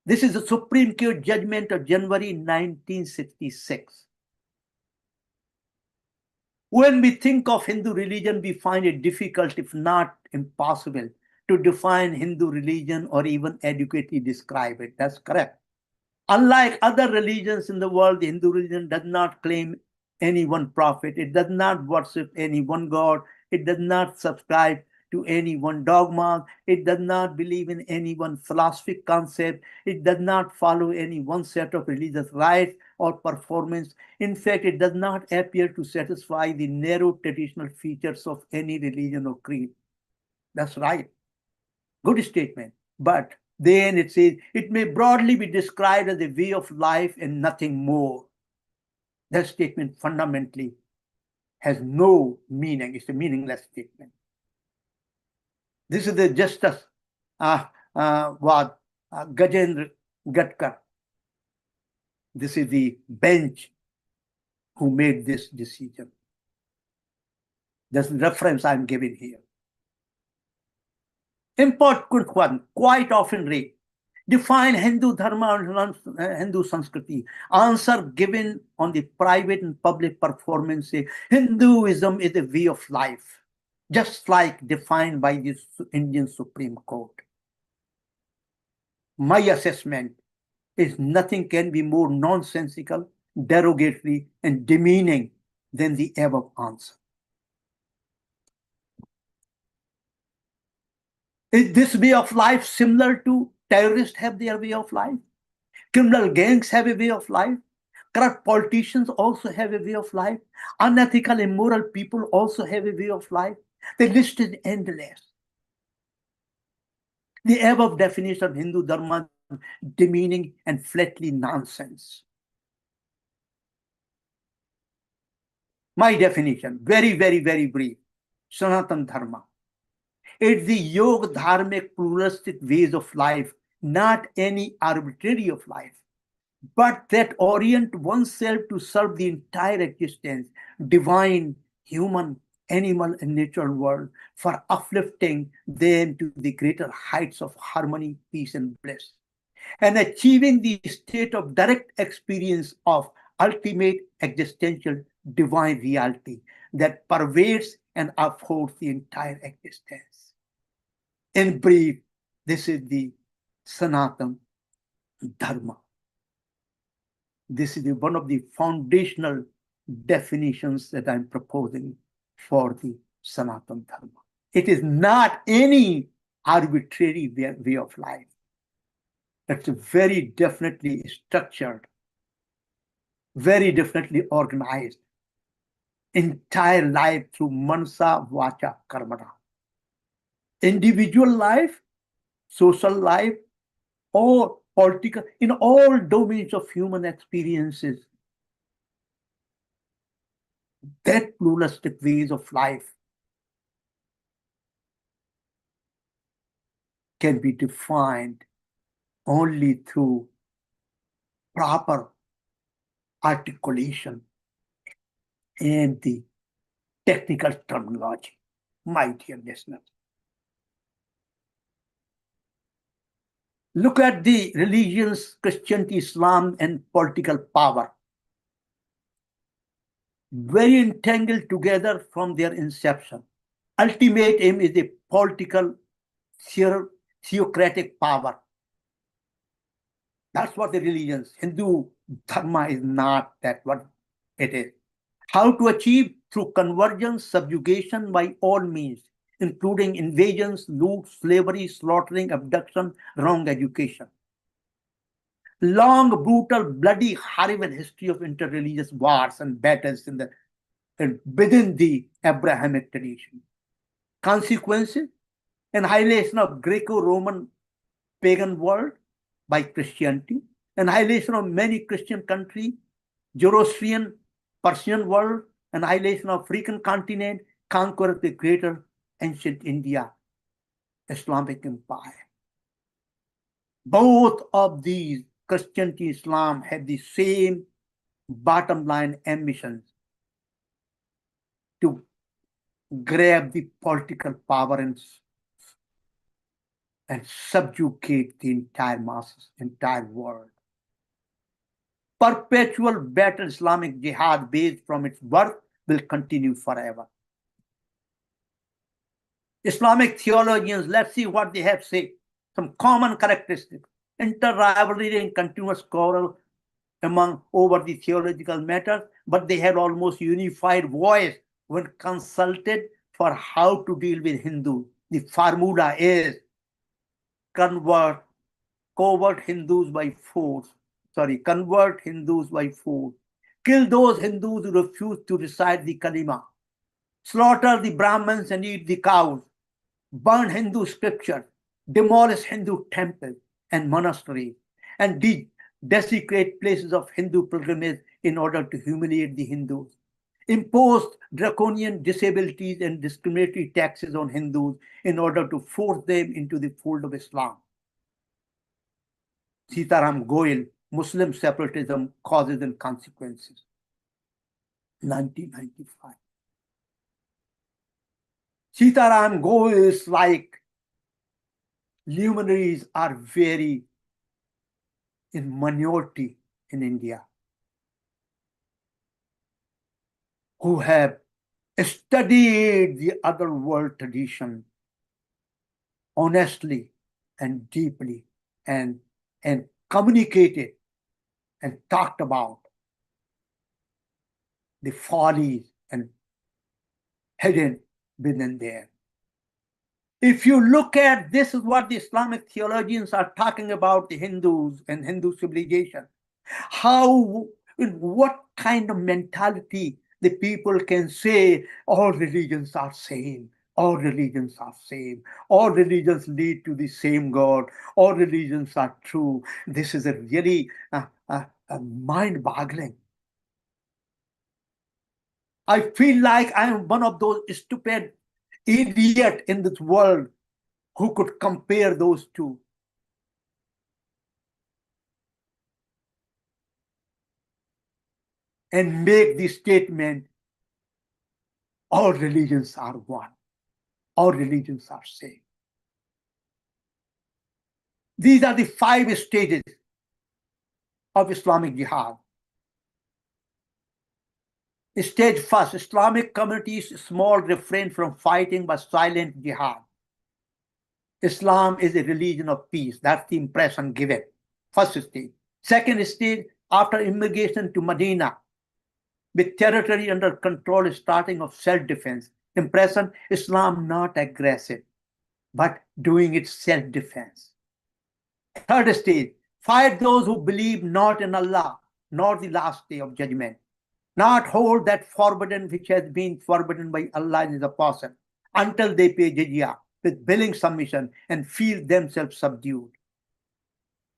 This is the Supreme Court judgment of January 1966. When we think of Hindu religion, we find it difficult, if not impossible, to define Hindu religion or even adequately describe it. That's correct. Unlike other religions in the world, the Hindu religion does not claim any one prophet. It does not worship any one god. It does not subscribe to any one dogma. It does not believe in any one philosophic concept. It does not follow any one set of religious rites or performance. In fact, it does not appear to satisfy the narrow traditional features of any religion or creed. That's right. Good statement. But then it says, it may broadly be described as a way of life and nothing more. That statement fundamentally has no meaning. It's a meaningless statement. This is the Justice Gajendra Gatkar. This is the bench who made this decision. That's the reference I'm giving here. Important one, quite often read. Define Hindu Dharma and Hindu Sanskriti. Answer given on the private and public performance say Hinduism is a way of life, just like defined by the Indian Supreme Court. My assessment is nothing can be more nonsensical, derogatory, and demeaning than the above answer. Is this way of life similar to terrorists have their way of life? Criminal gangs have a way of life? Corrupt politicians also have a way of life. Unethical, immoral people also have a way of life. The list is endless. The above definition of Hindu Dharma demeaning and flatly nonsense. My definition, very, very, very brief. Sanatan Dharma. It's the Yogadharmic pluralistic ways of life, not any arbitrary of life, but that orient oneself to serve the entire existence, divine, human, animal, and natural world, for uplifting them to the greater heights of harmony, peace, and bliss, and achieving the state of direct experience of ultimate existential divine reality that pervades and upholds the entire existence. In brief, this is the Sanatan Dharma. This is one of the foundational definitions that I'm proposing for the Sanatan Dharma. It is not any arbitrary way of life. It's very definitely structured, very definitely organized, entire life through manasa, vacha, karmana. Individual life, social life, or political, in all domains of human experiences, that pluralistic ways of life can be defined only through proper articulation and the technical terminology, my dear listeners. Look at the religions, Christianity, Islam, and political power. Very entangled together from their inception. Ultimate aim is a political, theocratic power. That's what the religions, Hindu Dharma is not that what it is. How to achieve? Through convergence, subjugation by all means, including invasions, loot, slavery, slaughtering, abduction, wrong education. Long, brutal, bloody, horrible history of interreligious wars and battles within the Abrahamic tradition. Consequences? Annihilation of Greco-Roman pagan world by Christianity, annihilation of many Christian countries, Zoroastrian, Persian world, annihilation of African continent, conquer of the greater ancient India, Islamic empire. Both of these, Christianity, Islam, have the same bottom line ambitions to grab the political power and subjugate the entire masses, entire world. Perpetual battle Islamic jihad based from its birth will continue forever. Islamic theologians, let's see what they have to say. Some common characteristics: inter-rivalry and continuous quarrel among over the theological matters, but they had almost unified voice when consulted for how to deal with Hindus. The formula is convert Hindus by force. Convert Hindus by force. Kill those Hindus who refuse to recite the Kalima. Slaughter the Brahmins and eat the cows. Burn Hindu scriptures. Demolish Hindu temples and monasteries. And desecrate places of Hindu pilgrimage in order to humiliate the Hindus. Imposed draconian disabilities and discriminatory taxes on Hindus in order to force them into the fold of Islam. Sitaram Goel, Muslim Separatism, Causes and Consequences, 1995. Sitaram Goel's like luminaries are very in minority in India, who have studied the other world tradition honestly and deeply and communicated and talked about the follies and hidden within there. If you look at this, is what the Islamic theologians are talking about the Hindus and Hindu civilization. How In what kind of mentality the people can say all religions are same, all religions are same, all religions lead to the same God, all religions are true. This is a really mind-boggling. I feel like I am one of those stupid idiots in this world who could compare those two. And make the statement, all religions are one, all religions are same. These are the 5 stages of Islamic jihad. Stage first, Islamic communities small refrain from fighting but silent jihad. Islam is a religion of peace. That's the impression given. First stage. Second stage, after immigration to Medina, with territory under control, starting of self-defense. Impression, Islam not aggressive, but doing its self-defense. Third stage, fight those who believe not in Allah, nor the last day of judgment, not hold that forbidden which has been forbidden by Allah and His Apostle, until they pay jizya with willing submission and feel themselves subdued.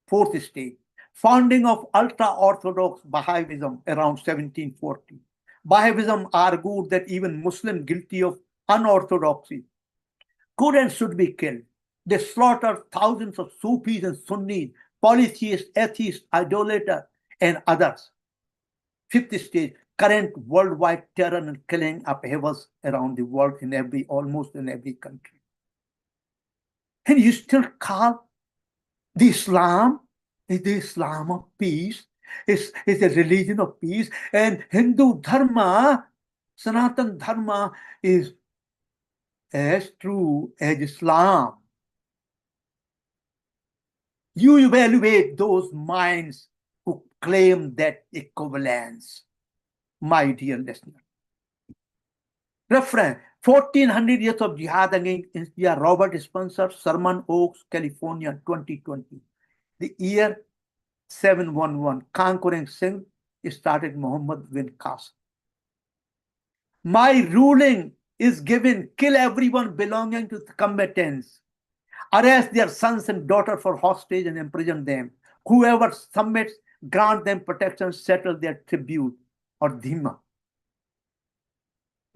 Fourth stage, founding of ultra-Orthodox Baha'ism around 1740. Baha'ism argued that even Muslims guilty of unorthodoxy could and should be killed. They slaughtered thousands of Sufis and Sunnis, polytheists, atheists, idolaters, and others. Fifth stage, current worldwide terror and killing upheavals around the world almost in every country. And you still call the Islam is the Islam of peace, is a religion of peace, and Hindu Dharma, Sanatan Dharma is as true as Islam. You evaluate those minds who claim that equivalence, my dear listener. Reference, 1400 years of jihad against India, Robert Spencer, Sherman Oaks, California, 2020. The year 711, conquering Singh, started Muhammad bin Qasim. My ruling is given, kill everyone belonging to the combatants, arrest their sons and daughters for hostage and imprison them. Whoever submits, grant them protection, settle their tribute or dhima.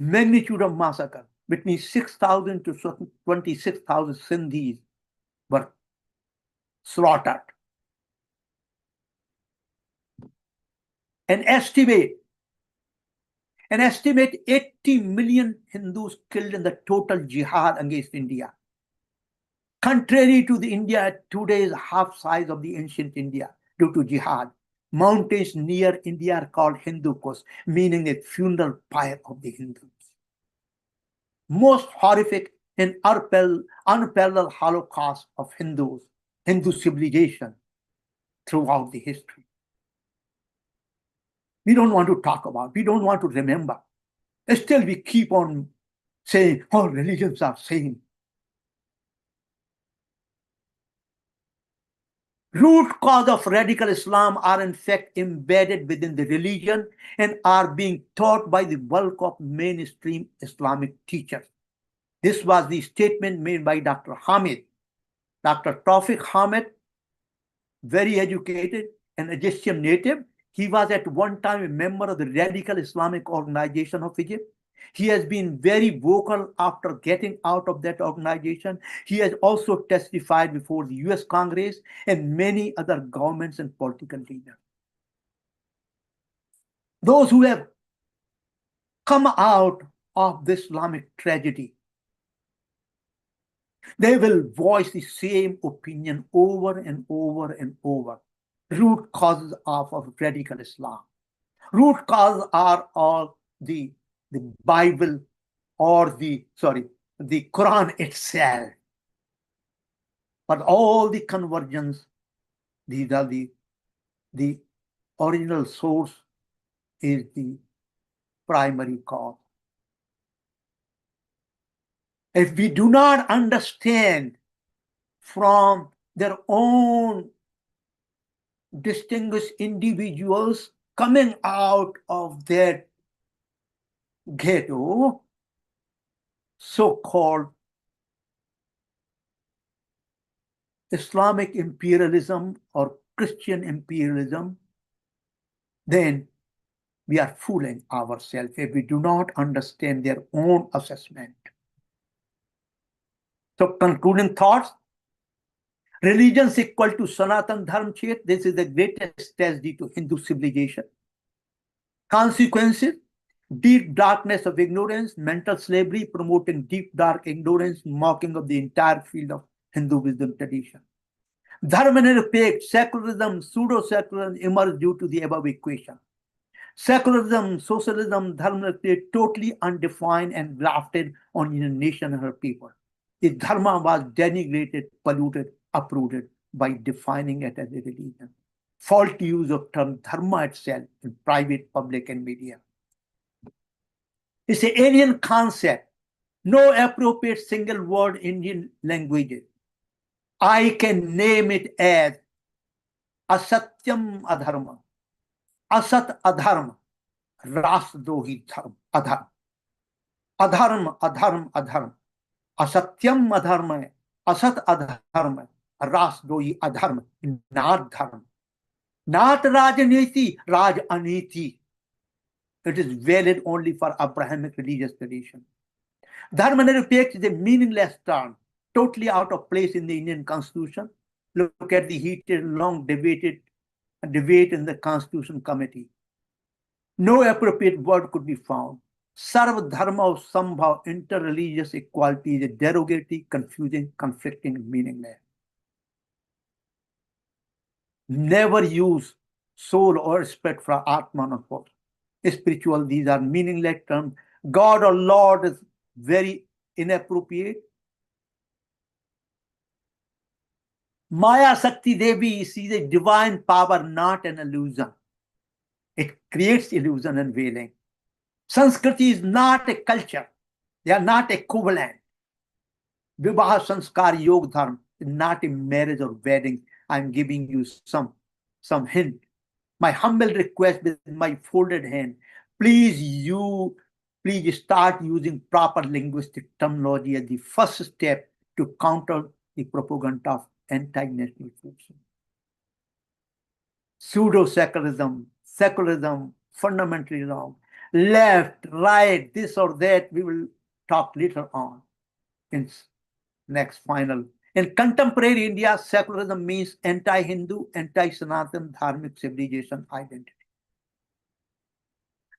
Magnitude of massacre, between 6,000 to 26,000 Sindhis were slaughtered. An estimate 80 million Hindus killed in the total jihad against India. Contrary to the India today is half size of the ancient India due to jihad. Mountains near India are called Hindu Kush, meaning a funeral pyre of the Hindus. Most horrific and unparalleled holocaust of Hindus, Hindu civilization throughout the history. We don't want to talk about, we don't want to remember. Still we keep on saying, all religions are same. Root cause of radical Islam are in fact embedded within the religion and are being taught by the bulk of mainstream Islamic teachers. This was the statement made by Dr. Hamid. Dr. Tawfiq Hamid, very educated and Egyptian native. He was at one time a member of the Radical Islamic Organization of Egypt. He has been very vocal after getting out of that organization. He has also testified before the US Congress and many other governments and political leaders. Those who have come out of the Islamic tragedy, they will voice the same opinion over and over and over. Root causes of radical Islam. Root causes are all the Bible or the Quran itself. But all the conversions, these are the original source is the primary cause. If we do not understand from their own distinguished individuals coming out of that ghetto, so-called Islamic imperialism or Christian imperialism, then we are fooling ourselves if we do not understand their own assessment. So concluding thoughts, religions equal to Sanatan Dharma. This is the greatest tragedy to Hindu civilization. Consequences, deep darkness of ignorance, mental slavery, promoting deep dark ignorance, mocking of the entire field of Hindu wisdom tradition. Dharma-led, secularism, pseudo-secularism emerged due to the above equation. Secularism, socialism, Dharma-led, totally undefined and grafted on a nation and her people. The Dharma was denigrated, polluted, uprooted by defining it as a religion. Faulty use of term Dharma itself in private, public, and media. It's an alien concept. No appropriate single word in Indian languages. I can name it as Asatyam Adharma. Asat Adharma. Rasdohi Dharma. Adharma. Adharma, Adharma, Adharma. Asatyam Adharma. Asat Adharma. Rasdohi Adharma. Not Dharma. Not Rajaniti, Rajaniti. It is valid only for Abrahamic religious tradition. Dharma-led is a meaningless term, totally out of place in the Indian Constitution. Look at the heated, long debate in the Constitution Committee. No appropriate word could be found. Sarva Dharma of Sambhav, interreligious equality, is a derogatory, confusing, conflicting, meaningless. Never use soul or respect for Atman or God. Spiritual, these are meaningless terms. God or Lord is very inappropriate. Maya Sakti Devi sees a divine power, not an illusion. It creates illusion and veiling. Sanskriti is not a culture. They are not equivalent. Vivaha Sanskar Yogadharma is not a marriage or wedding. I'm giving you some hint. My humble request with my folded hand, please start using proper linguistic terminology as the first step to counter the propaganda of anti-national forces. Pseudo-secularism, secularism, fundamentally wrong. Left, right, this or that, we will talk later on in next final. In contemporary India, secularism means anti-Hindu, anti-Sanatan Dharmic civilization identity.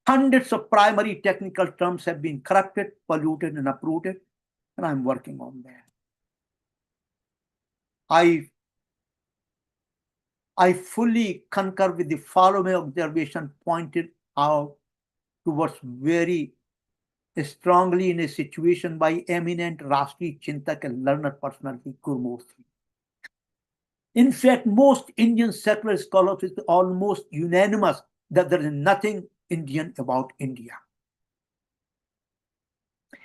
Hundreds of primary technical terms have been corrupted, polluted, and uprooted, and I'm working on that. I fully concur with the following observation pointed out towards very strongly in a situation by eminent Rashtriya Chintak and learned personality Gurmurthy. In fact, most Indian secular scholars is almost unanimous that there is nothing Indian about India.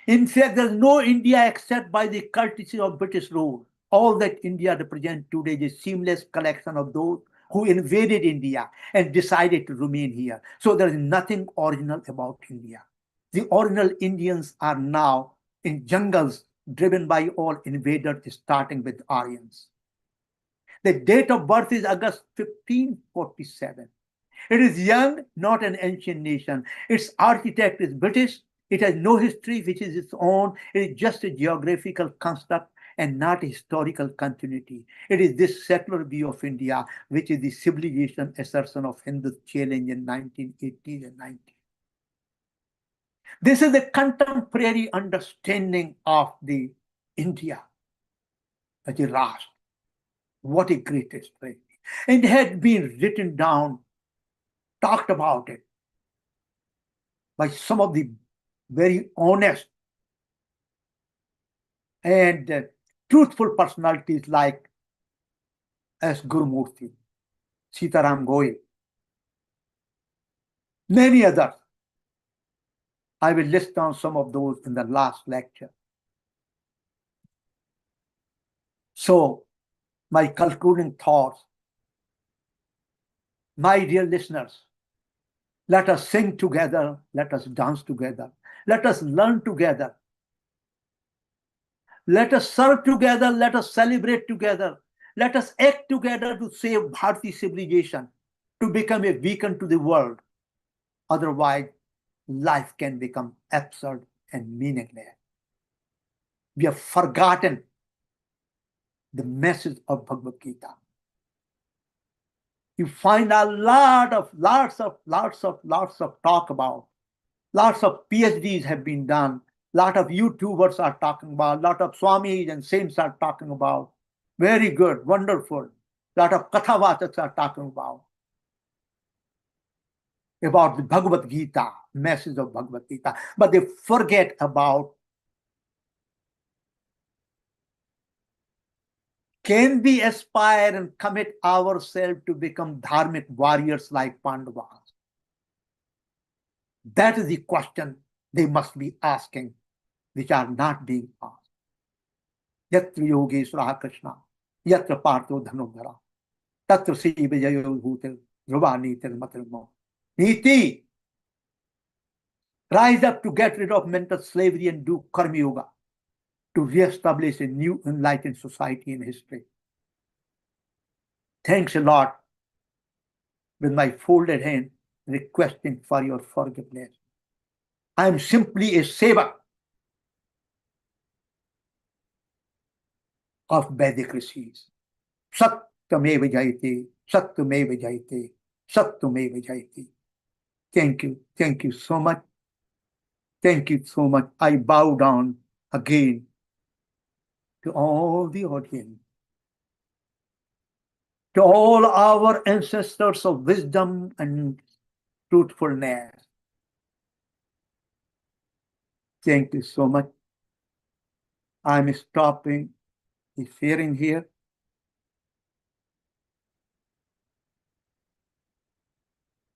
In fact, there is no India except by the courtesy of British rule. All that India represents today is a seamless collection of those who invaded India and decided to remain here. So there is nothing original about India. The original Indians are now in jungles driven by all invaders, starting with Aryans. The date of birth is August 1547. It is young, not an ancient nation. Its architect is British. It has no history, which is its own. It is just a geographical construct and not a historical continuity. It is this secular view of India, which is the civilization assertion of Hindu challenge in 1980s and 90s. This is the contemporary understanding of the India as a Rashtra. What a great history. It had been written down, talked about it by some of the very honest and truthful personalities like S. Gurumurthy, Sitaram Goyal, many others. I will list down some of those in the last lecture. So, my concluding thoughts, my dear listeners, Let us sing together. Let us dance together. Let us learn together. Let us serve together. Let us celebrate together. Let us act together to save Bharati civilization, to become a beacon to the world. Otherwise, life can become absurd and meaningless. We have forgotten the message of Bhagavad Gita. You find a lots of talk about. Lots of PhDs have been done. Lot of YouTubers are talking about. Lot of Swamis and saints are talking about. Very good, wonderful. Lot of Kathavachaks are talking about the Bhagavad Gita, message of Bhagavad Gita. But they forget about, can we aspire and commit ourselves to become dharmic warriors like Pandavas? That is the question they must be asking, which are not being asked. Yatra Yogeshwara Krishna, Yatra Partho Dhanodhara, Tatra Shive Jayo Bhutil, Dhruva Nitir Matilmo. Niti, rise up to get rid of mental slavery and do Karma Yoga to re-establish a new enlightened society in history. Thanks a lot, with my folded hand, requesting for your forgiveness. I am simply a sevak of Vedic rishis. Satyameva Jayate, Satyameva Jayate, Satyameva Jayate. Thank you so much. Thank you so much. I bow down again to all the audience, to all our ancestors of wisdom and truthfulness. Thank you so much. I'm stopping the sharing here.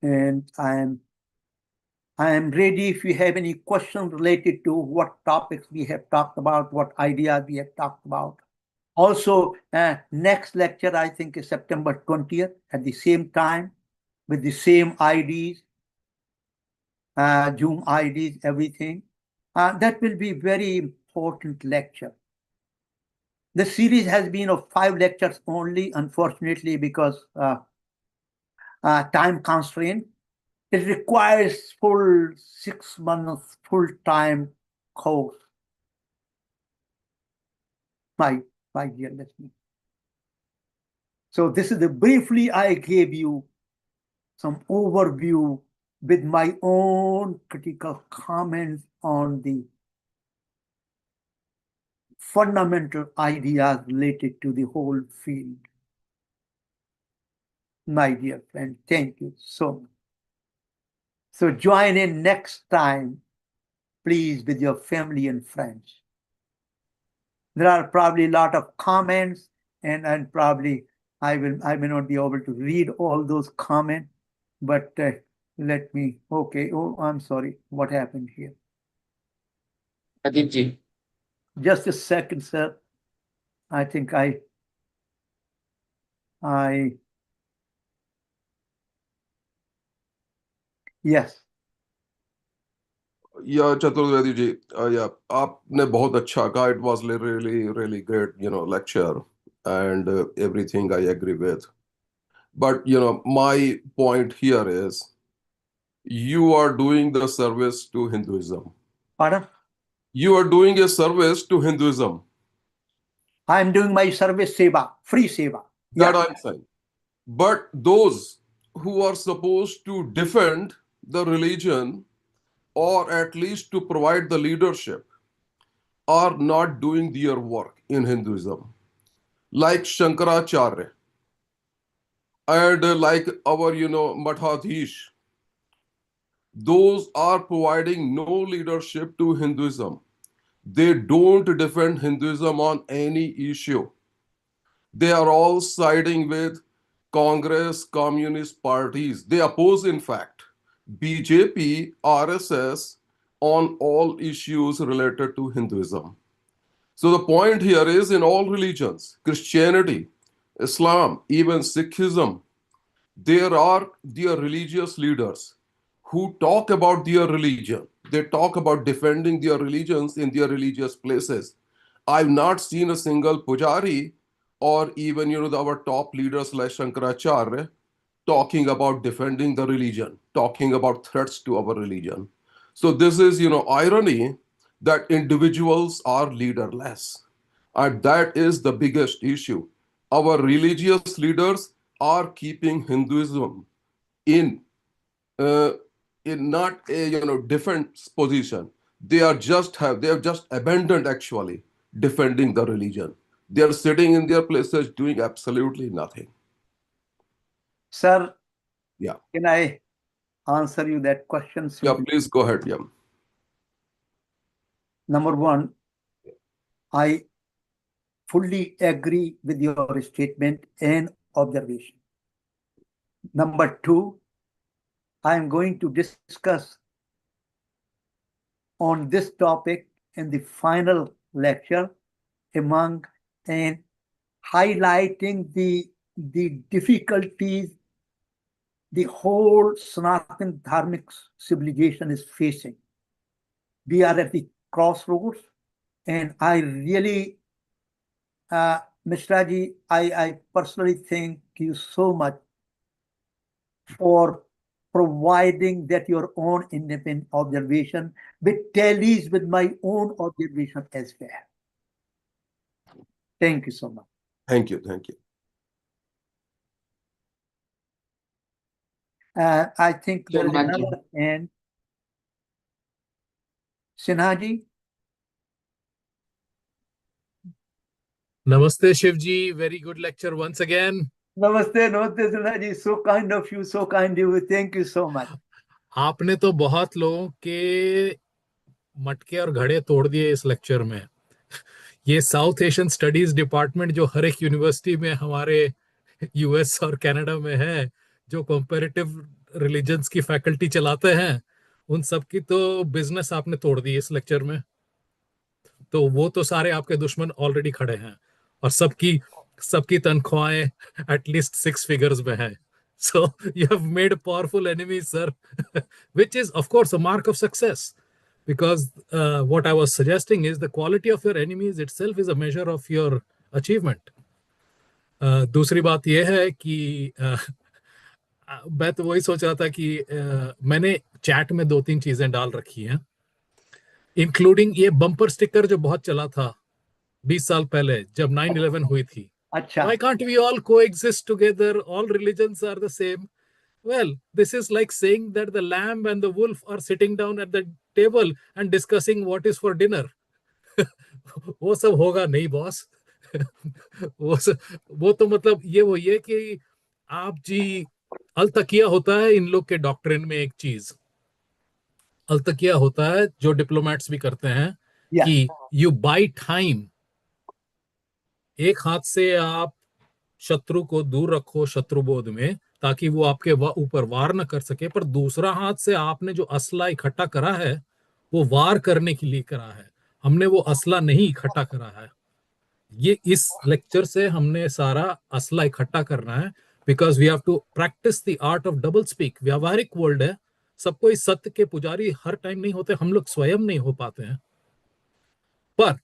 And I am ready if you have any questions related to what topics we have talked about, what ideas we have talked about. Also, next lecture, I think, is September 20th at the same time with the same IDs, Zoom IDs, everything. That will be very important lecture. The series has been of 5 lectures only, unfortunately, because time constraint. It requires full 6 months full-time course. My dear listener. So this is briefly I gave you some overview with my own critical comments on the fundamental ideas related to the whole field. My dear friend, thank you so much. So join in next time, please, with your family and friends. There are probably a lot of comments, and probably I may not be able to read all those comments, but let me, okay, oh, I'm sorry, what happened here? Aditji. Just a second, sir. I think yes. Yeah, Chaturvedi ji, yeah, आपने बहुत अच्छा कहा. It was really great, lecture, and everything I agree with. But my point here is, you are doing the service to Hinduism. Pardon? You are doing a service to Hinduism. I am doing my service seva, free seva. That I'm saying. But those who are supposed to defend the religion, or at least to provide the leadership, are not doing their work in Hinduism. Like Shankaracharya and like our, Mathadhish. Those are providing no leadership to Hinduism. They don't defend Hinduism on any issue. They are all siding with Congress, communist parties. They oppose, in fact, BJP, RSS on all issues related to Hinduism. So the point here is, in all religions, Christianity, Islam, even Sikhism, there are their religious leaders who talk about their religion. They talk about defending their religions in their religious places. I've not seen a single pujari or even our top leaders like Shankaracharya talking about defending the religion, talking about threats to our religion. So this is irony that individuals are leaderless, and that is the biggest issue. Our religious leaders are keeping Hinduism in uh, not a defense position. They have just abandoned actually defending the religion. They are sitting in their places doing absolutely nothing. Sir, Yeah. can I answer you that question? Yeah, please go ahead. Yeah. Number one, I fully agree with your statement and observation. Number two, I am going to discuss on this topic in the final lecture among and highlighting the difficulties the whole Sanatan Dharmic civilization is facing. We are at the crossroads, and I really, Mr. Raji, I personally thank you so much for providing that your own independent observation, which tallies with my own observation as well. Thank you so much. Thank you. Thank you. I think there is another hand. Sinha ji. Namaste, Shivji. Very good lecture once again. Namaste, namaste, Sinha ji. So kind of you, so kind of you. Thank you so much. आपने तो बहुत लोगों के मटके और घड़े तोड़ दिए इस लेक्चर में. ये साउथ एशियन स्टडीज डिपार्टमेंट जो हर एक यूनिवर्सिटी में हमारे यूएस और कनाडा में है, जो कंपैरेटिव रिलीजन्स की फैकल्टी चलाते हैं, उन सब की तो बिजनेस आपने तोड़ दी इस लेक्चर में. तो वो तो सारे आपके दुश्मन ऑलरेडी खड़े हैं और सबकी तनख्वाहें एटलीस्ट 6 फिगर्स में हैं. So you have made powerful enemies, sir, which is of course a mark of success, because what I was suggesting is the quality of your enemies itself is a measure of your achievement. दूसरी बात यह है कि मैं तो वही सोच रहा था कि मैंने चैट में 2-3 चीजें डाल रखी हैं, इंक्लूडिंग ये बम्पर स्टिकर जो बहुत चला था 20 साल पहले जब 9/11 हुई थी. अच्छा. Why can't we all coexist together? All religions are the same. Well, this is like saying that the lamb and the wolf are sitting down at the table and discussing what is for dinner. वो सब होगा नहीं boss. वो तो मतलब ये कि आप जी अलतकिया होता है इन लोग के डॉक्ट्रिन में. एक चीज अलतकिया होता है जो डिप्लोमेट्स भी करते हैं कि यू बाय टाइम. एक हाथ से आप शत्रु को दूर रखो शत्रुबोध में ताकि वो आपके ऊपर वार न कर सके, पर दूसरा हाथ से आपने जो असला इकट्ठा करा है वो वार करने के लिए करा है. हमने वो असला नहीं इकट्ठा करा है. ये इस लेक्चर से हमने सारा असला इकट्ठा करना है, because we have to practice the art of double speak. व्यावहारिक वर्ल्ड है, सबको इस सत्य के पुजारी हर टाइम नहीं होते, हम लोग स्वयं नहीं हो पाते हैं. पर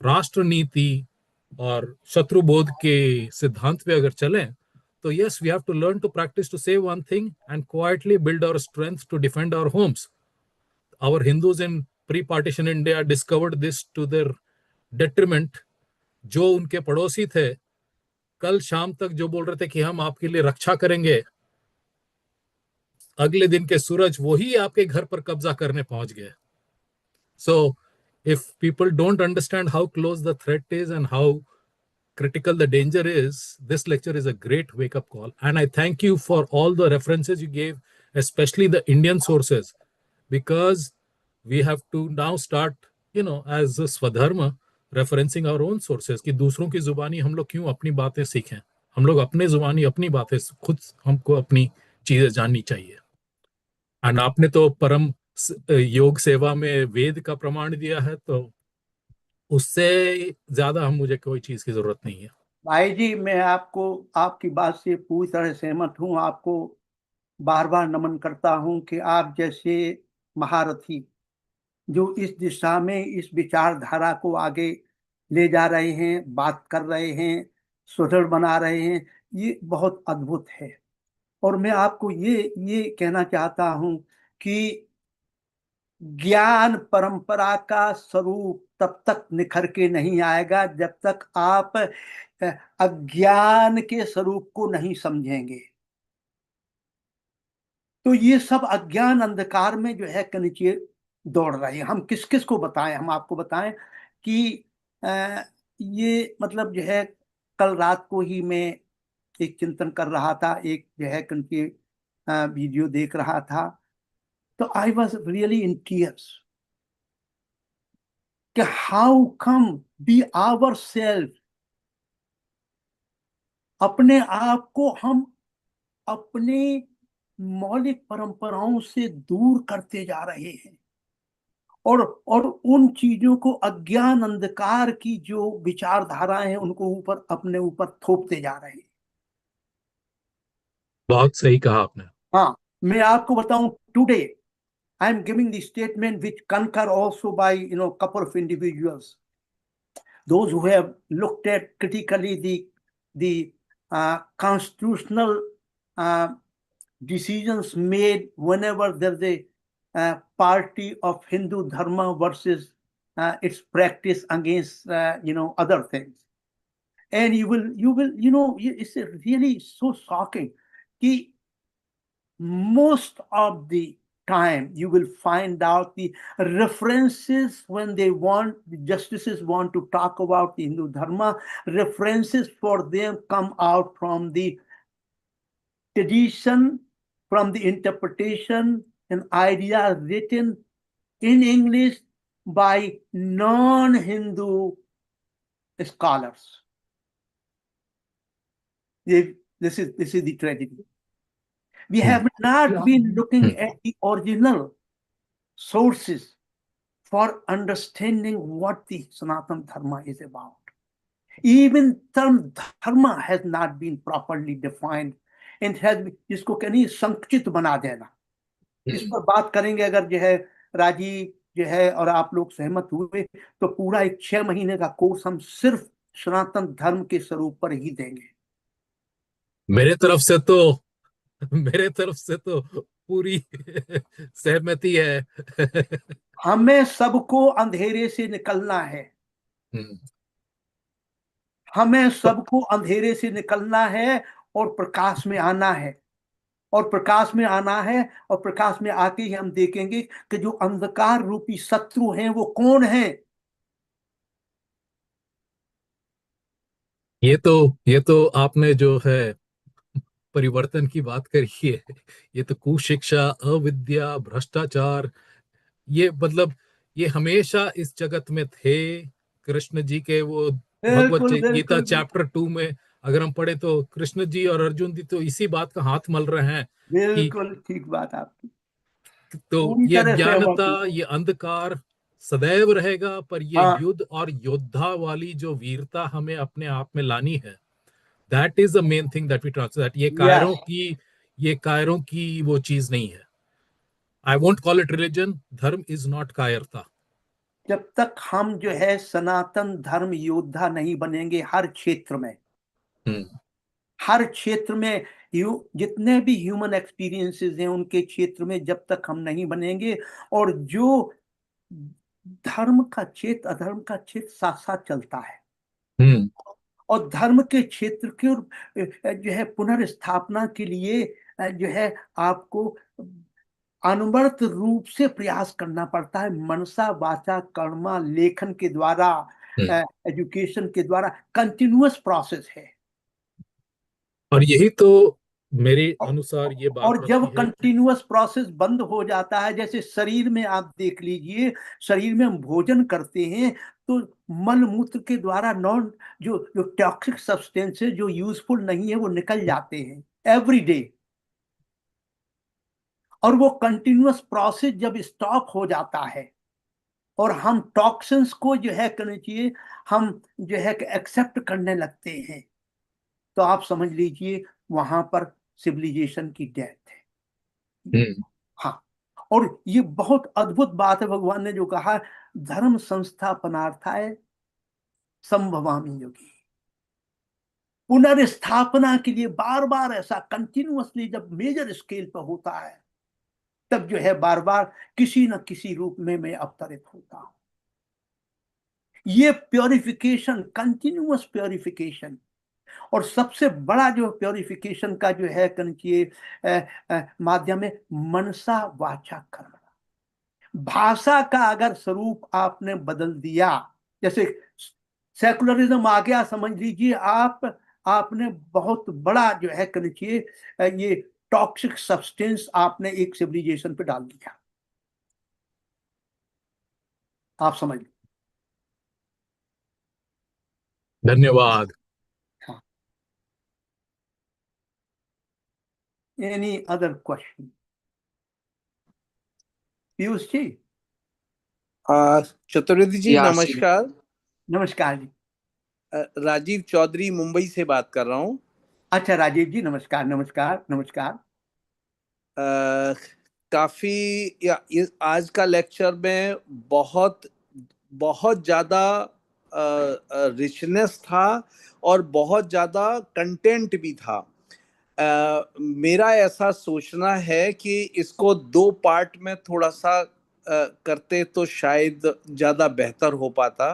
राष्ट्र नीति और शत्रुबोध के सिद्धांत पे अगर चलें तो yes, we have to learn to practice to say one thing and quietly build our strength to defend our homes. Our Hindus in pre-partition India discovered this to their detriment. जो उनके पड़ोसी थे कल शाम तक जो बोल रहे थे कि हम आपके लिए रक्षा करेंगे, अगले दिन के सूरज वही आपके घर पर कब्जा करने पहुंच गए. So if people don't understand how close the threat is and how critical the danger is, this lecture is a great wake-up call. And I thank you for all the references you gave, especially the Indian sources, because we have to now start, as a Swadharma, referencing our own sources. कि दूसरों की जुबानी हम लोग क्यों अपनी बातें सीखें, हम लोग अपने जुबानी अपनी बातें खुद हमको अपनी चीजें जाननी चाहिए. और आपने तो परम योग सेवा में वेद का प्रमाण दिया है, तो उससे ज्यादा मुझे कोई चीज की जरूरत नहीं है. भाई जी, मैं आपकी बात से पूरी तरह सहमत हूँ. आपको बार बार नमन करता हूं कि आप जैसे महारथी जो इस दिशा में इस विचारधारा को आगे ले जा रहे हैं, बात कर रहे हैं, सुदृढ़ बना रहे हैं, ये बहुत अद्भुत है। और मैं आपको ये कहना चाहता हूं कि ज्ञान परंपरा का स्वरूप तब तक निखर के नहीं आएगा जब तक आप अज्ञान के स्वरूप को नहीं समझेंगे। तो ये सब अज्ञान अंधकार में जो है के नीचे दौड़ रहे हैं। हम किस किस को बताएं, हम आपको बताएं कि ये मतलब जो है कल रात को ही मैं एक चिंतन कर रहा था, एक जो है उनके वीडियो देख रहा था, तो I was really in tears कि how come be our self, अपने आप को हम अपने मौलिक परंपराओं से दूर करते जा रहे हैं और उन चीजों को अज्ञान अंधकार की जो विचारधाराएं हैं उनको ऊपर अपने ऊपर थोपते जा रहे हैं। बहुत सही कहा आपने। हाँ, मैं आपको बताऊं, today I am giving the statement which concur also by couple of individuals, those who have looked at critically the constitutional decisions made whenever there's a party of Hindu Dharma versus its practice against other things. And you will it's really so shocking कि most of the time you will find out the references when the justices want to talk about the Hindu Dharma, references for them come out from the tradition, from the interpretation and ideas written in English by non-Hindu scholars. This is the tragedy. We have not been looking at the original sources for understanding what the Sanatan Dharma is about. Even term dharma has not been properly defined and has जिसको कहनी संक्षिप्त बना देना। इस पर बात करेंगे अगर जो है राजीव जो है और आप लोग सहमत हुए तो पूरा एक 6 महीने का कोर्स हम सिर्फ सनातन धर्म के स्वरूप पर ही देंगे। मेरे तरफ से तो पूरी सहमति है। हमें सबको अंधेरे से निकलना है, हमें सबको अंधेरे से निकलना है और प्रकाश में आना है, और प्रकाश में आना है, और प्रकाश में आके ही हम देखेंगे कि जो अंधकार रूपी शत्रु हैं वो कौन है। ये तो आपने जो है परिवर्तन की बात करी है। ये तो कुशिक्षा, अविद्या, भ्रष्टाचार, ये मतलब ये हमेशा इस जगत में थे। कृष्ण जी के वो भगवत बिल्कुल गीता बिल्कुल चैप्टर 2 में अगर हम पढ़े तो कृष्ण जी और अर्जुन जी तो इसी बात का हाथ मल रहे हैं कि बिल्कुल ठीक बात आपकी, तो पूरी ये तरह सहमत अज्ञानता, हूं। ये अंधकार सदैव रहेगा, पर ये हाँ, युद्ध और योद्धा वाली जो वीरता हमें अपने आप में लानी है, that is the main thing that we translate. Yes, ये कायरों की वो चीज नहीं है। I won't call it religion. Dharma is not कायरता। जब तक हम जो है सनातन धर्म योद्धा नहीं बनेंगे हर क्षेत्र में, हर क्षेत्र में जितने भी ह्यूमन एक्सपीरियंसेस हैं उनके क्षेत्र में जब तक हम नहीं बनेंगे, और जो धर्म का क्षेत्र अधर्म का क्षेत्र साथ साथ चलता है, और धर्म के क्षेत्र की जो है पुनर्स्थापना के लिए जो है आपको अनवरत रूप से प्रयास करना पड़ता है, मनसा वाचा कर्मा लेखन के द्वारा, एजुकेशन के द्वारा, कंटिन्यूअस प्रोसेस है। और यही तो मेरे अनुसार ये बात और जब आती है कि कंटिन्यूअस प्रोसेस बंद हो जाता है, जैसे शरीर में आप देख लीजिए, शरीर में हम भोजन करते हैं तो मल मूत्र के द्वारा नॉन जो जो टॉक्सिक सब्सटेंसेस जो यूजफुल नहीं है वो निकल जाते हैं एवरी डे, और वो कंटिन्यूअस प्रोसेस जब स्टॉप हो जाता है और हम टॉक्सिन्स को जो है करना चाहिए, हम जो है एक्सेप्ट करने लगते हैं, तो आप समझ लीजिए वहां पर सिविलाइजेशन की डेथ है। हाँ, और ये बहुत अद्भुत बात है, भगवान ने जो कहा, धर्म संस्थापनार्थाय संभवामि योगी, पुनर्स्थापना के लिए बार बार ऐसा कंटिन्यूअसली जब मेजर स्केल पर होता है, तब जो है बार बार किसी न किसी रूप में मैं अवतरित होता हूं। ये प्योरिफिकेशन, कंटिन्यूअस प्योरिफिकेशन, और सबसे बड़ा जो प्योरिफिकेशन का जो है माध्यम है मनसा वाचा कर्म। भाषा का अगर स्वरूप आपने बदल दिया, जैसे सेकुलरिज्म आ गया, समझ लीजिए आपने बहुत बड़ा जो है ये टॉक्सिक सब्सटेंस आपने एक सिविलाइजेशन पे डाल दिया, आप समझ लीजिए। धन्यवाद। हाँ, any other question? Piyush ji. Chaturvedi ji Yeah, Shive. नमस्कार। नमस्कार जी। राजीव चौधरी मुंबई से बात कर रहा हूँ। अच्छा राजीव जी, नमस्कार नमस्कार नमस्कार। काफी आज का लेक्चर में बहुत बहुत ज्यादा रिचनेस था और बहुत ज्यादा कंटेंट भी था। मेरा ऐसा सोचना है कि इसको 2 पार्ट में थोड़ा सा करते तो शायद ज्यादा बेहतर हो पाता,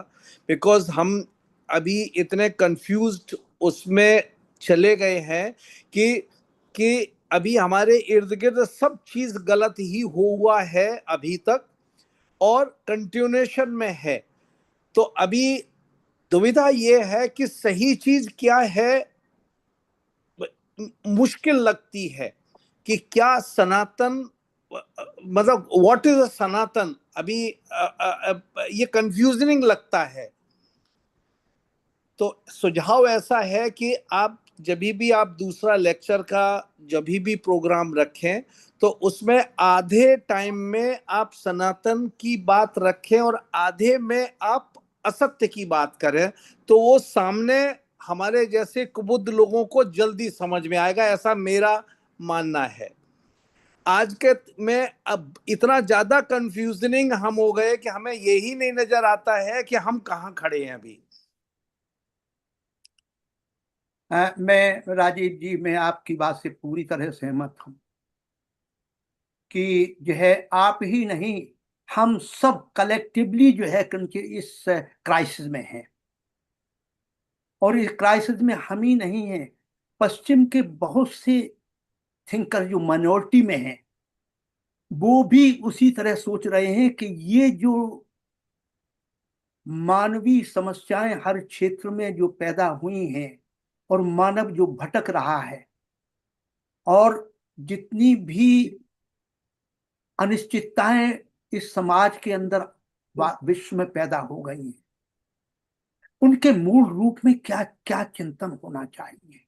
बिकॉज हम अभी इतने कंफ्यूज्ड उसमें चले गए हैं कि अभी हमारे इर्द गिर्द सब चीज गलत ही हुआ है अभी तक और कंटिन्यूएशन में है। तो अभी दुविधा ये है कि सही चीज क्या है, मुश्किल लगती है कि क्या सनातन, मतलब व्हाट इज अ सनातन, अभी ये कंफ्यूजिंग लगता है। तो सुझाव ऐसा है कि आप जब भी आप दूसरा लेक्चर का जब भी प्रोग्राम रखें तो उसमें आधे टाइम में आप सनातन की बात रखें और आधे में आप असत्य की बात करें, तो वो सामने हमारे जैसे कुबुद्ध लोगों को जल्दी समझ में आएगा, ऐसा मेरा मानना है। आज के में अब इतना ज्यादा कंफ्यूजनिंग हम हो गए कि हमें यही नहीं नजर आता है कि हम कहाँ खड़े हैं अभी। मैं राजीव जी, मैं आपकी बात से पूरी तरह सहमत हूं कि जो है आप ही नहीं, हम सब कलेक्टिवली जो है इस क्राइसिस में हैं, और इस क्राइसिस में हम ही नहीं हैं, पश्चिम के बहुत से थिंकर जो माइनॉरिटी में हैं वो भी उसी तरह सोच रहे हैं कि ये जो मानवीय समस्याएं हर क्षेत्र में जो पैदा हुई हैं और मानव जो भटक रहा है और जितनी भी अनिश्चितताएं इस समाज के अंदर विश्व में पैदा हो गई हैं, उनके मूल रूप में क्या क्या चिंतन होना चाहिए।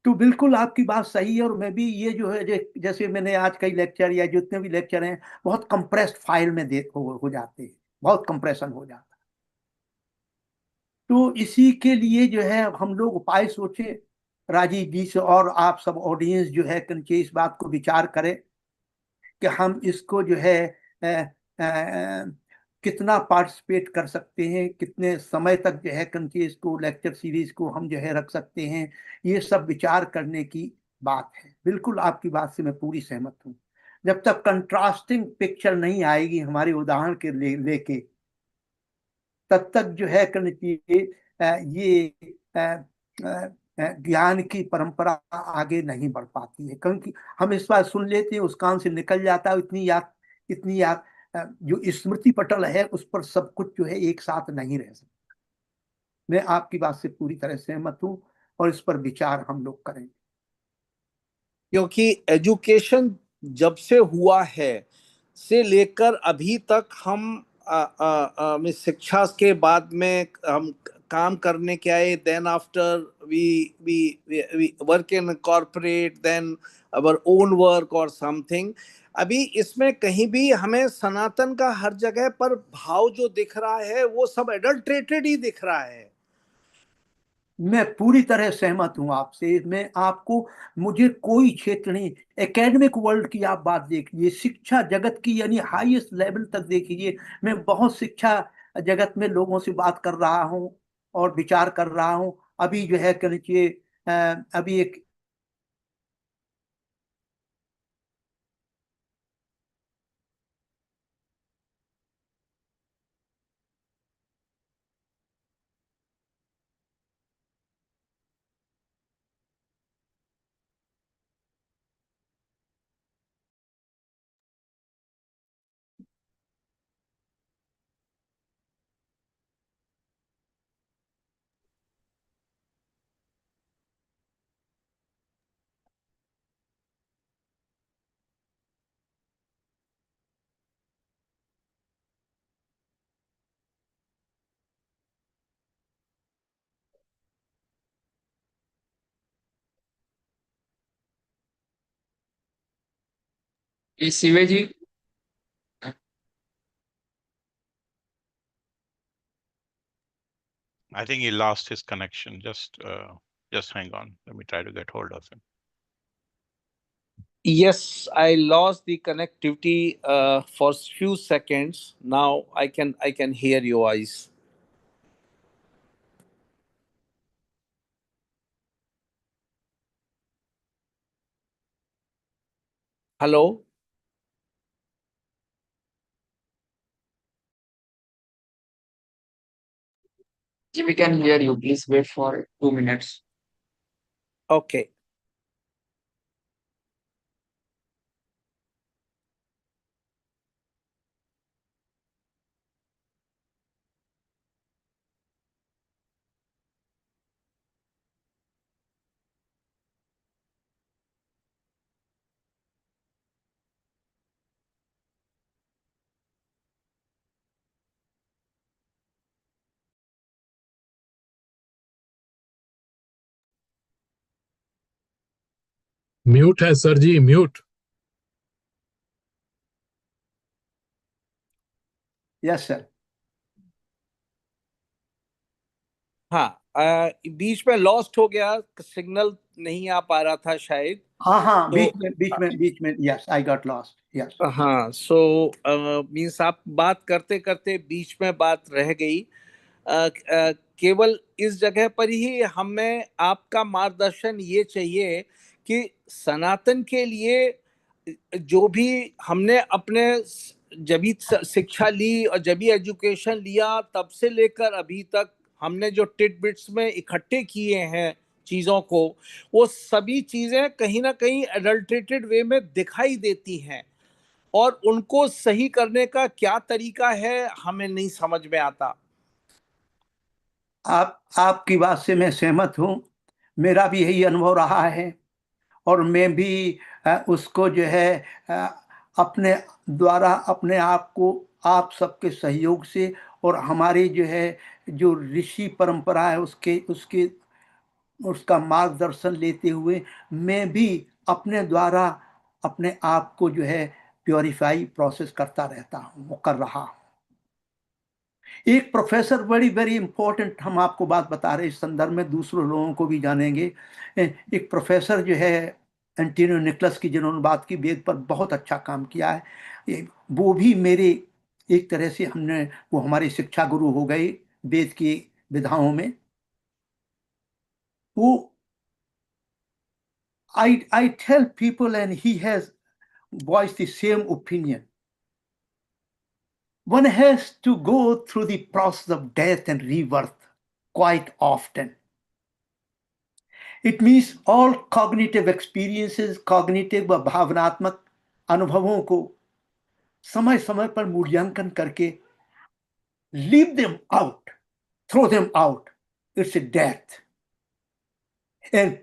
तो बिल्कुल आपकी बात सही है, और मैं भी ये जो है जैसे मैंने आज कई लेक्चर या जितने भी लेक्चर हैं बहुत कंप्रेस्ड फाइल में हो जाते हैं, बहुत कंप्रेशन हो जाता है। तो इसी के लिए जो है हम लोग उपाय सोचे राजीव जी से, और आप सब ऑडियंस जो है इस बात को विचार करें कि हम इसको जो है अ, अ, कितना पार्टिसिपेट कर सकते हैं, कितने समय तक जो है इसको लेक्चर सीरीज को हम जो है रख सकते हैं, ये सब विचार करने की बात है। बिल्कुल आपकी बात से मैं पूरी सहमत हूँ। जब तक कंट्रास्टिंग पिक्चर नहीं आएगी हमारे उदाहरण के लेके, तब तक जो है ये ज्ञान की परंपरा आगे नहीं बढ़ पाती है, क्योंकि हम इस बार सुन लेते हैं, उस कान से निकल जाता है, इतनी याद जो स्मृति पटल है उस पर सब कुछ जो है एक साथ नहीं रह सकता। मैं आपकी बात से पूरी तरह सहमत हूँ और इस पर विचार हम लोग करेंगे। क्योंकि एजुकेशन जब से हुआ है से लेकर अभी तक हम शिक्षा के बाद में हम काम करने के आए, then after we work in corporate, then our own work और समथिंग। अभी इसमें कहीं भी हमें सनातन का हर जगह पर भाव जो दिख रहा है वो सब एडल्ट्रेटेड ही दिख रहा है। मैं पूरी तरह सहमत हूं आपसे। मैं आपको, मुझे कोई क्षेत्र नहीं, एकेडमिक वर्ल्ड की आप बात देखिए, शिक्षा जगत की यानी हाईएस्ट लेवल तक देखिए। मैं बहुत शिक्षा जगत में लोगों से बात कर रहा हूं और विचार कर रहा हूं। अभी जो है कह लीजिए अभी एक Is Shivaji? I think he lost his connection. Just hang on. Let me try to get hold of him. Yes, I lost the connectivity for few seconds. Now I can hear your voice. Hello. Ji, we can hear you. Please wait for 2 minutes. Okay. Mute है sir जी, mute. Yes sir. हाँ, बीच में lost हो गया, signal नहीं आ पा रहा था शायद। हाँ, तो बीच में yes, I got lost, yes. हाँ, सो मीन्स आप बात करते करते बीच में बात रह गई। केवल इस जगह पर ही हमें आपका मार्गदर्शन ये चाहिए कि सनातन के लिए जो भी हमने अपने जब भी शिक्षा ली और जब भी एजुकेशन लिया तब से लेकर अभी तक हमने जो टिटबिट्स में इकट्ठे किए हैं चीजों को, वो सभी चीजें कहीं ना कहीं एडल्ट्रेटेड वे में दिखाई देती हैं और उनको सही करने का क्या तरीका है हमें नहीं समझ में आता। आपकी बात से मैं सहमत हूं। मेरा भी यही अनुभव रहा है और मैं भी उसको जो है अपने द्वारा अपने आप को आप सबके सहयोग से और हमारी जो है जो ऋषि परंपरा है उसके उसके उसका मार्गदर्शन लेते हुए मैं भी अपने द्वारा अपने आप को जो है प्योरीफाई प्रोसेस करता रहता हूँ, वो कर रहा हूँ। एक प्रोफेसर, बड़ी वेरी इंपॉर्टेंट हम आपको बात बता रहे हैं इस संदर्भ में, दूसरों लोगों को भी जानेंगे। एक प्रोफेसर जो है एंटोनियो निकोलस की, जिन्होंने बात की, वेद पर बहुत अच्छा काम किया है। वो भी मेरे एक तरह से हमने, वो हमारे शिक्षा गुरु हो गए वेद की विधाओं में। वो I tell people and he has voiced the same opinion. One has to go through the process of death and rebirth quite often. It means all cognitive experiences, cognitive व भावनात्मक अनुभवों को समय समय पर मूल्यांकन करके leave them out, throw them out. It's a death. And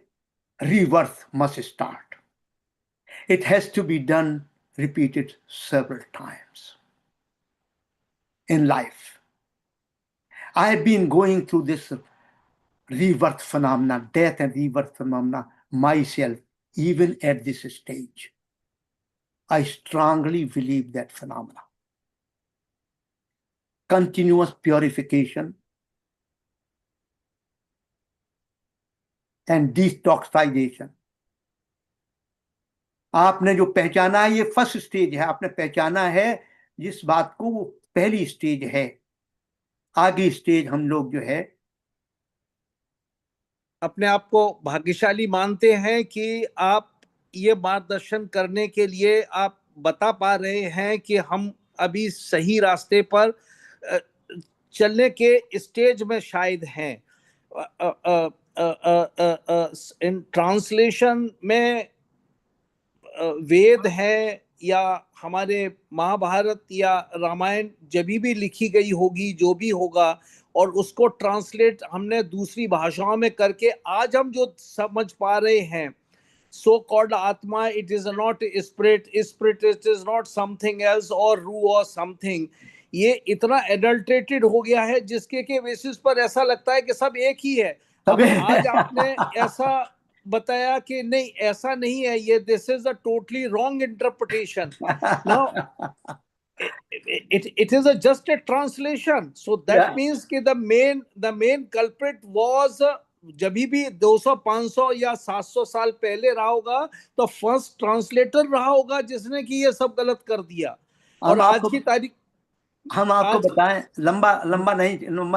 rebirth must start. It has to be done, repeated several times in life. I have been going through this rebirth phenomena, death and rebirth phenomena myself, even at this stage. I strongly believe that phenomena. Continuous purification, and detoxification. आपने जो पहचाना है ये first stage है, आपने पहचाना है जिस बात को, वो पहली स्टेज है। आगे स्टेज हम लोग जो है अपने आप को भाग्यशाली मानते हैं कि आप ये मार्गदर्शन करने के लिए आप बता पा रहे हैं कि हम अभी सही रास्ते पर चलने के स्टेज में शायद हैं। इन ट्रांसलेशन में वेद है या हमारे महाभारत या रामायण जब भी लिखी गई होगी, जो भी होगा, और उसको ट्रांसलेट हमने दूसरी भाषाओं में करके आज हम जो समझ पा रहे हैं, सो कॉल्ड आत्मा, it is not spirit, spirit it is not something else और रू और समथिंग, ये इतना एडल्ट्रेटेड हो गया है जिसके के बेसिस पर ऐसा लगता है कि सब एक ही है। अब आज आपने ऐसा बताया कि नहीं, ऐसा नहीं है, ये this is a totally wrong interpretation. Now it is just a translation, so that means कि the main culprit was जब भी 200 500 या 700 साल पहले रहा होगा तो फर्स्ट ट्रांसलेटर रहा होगा जिसने कि ये सब गलत कर दिया। और आज की तारीख हम आपको बताएं, लंबा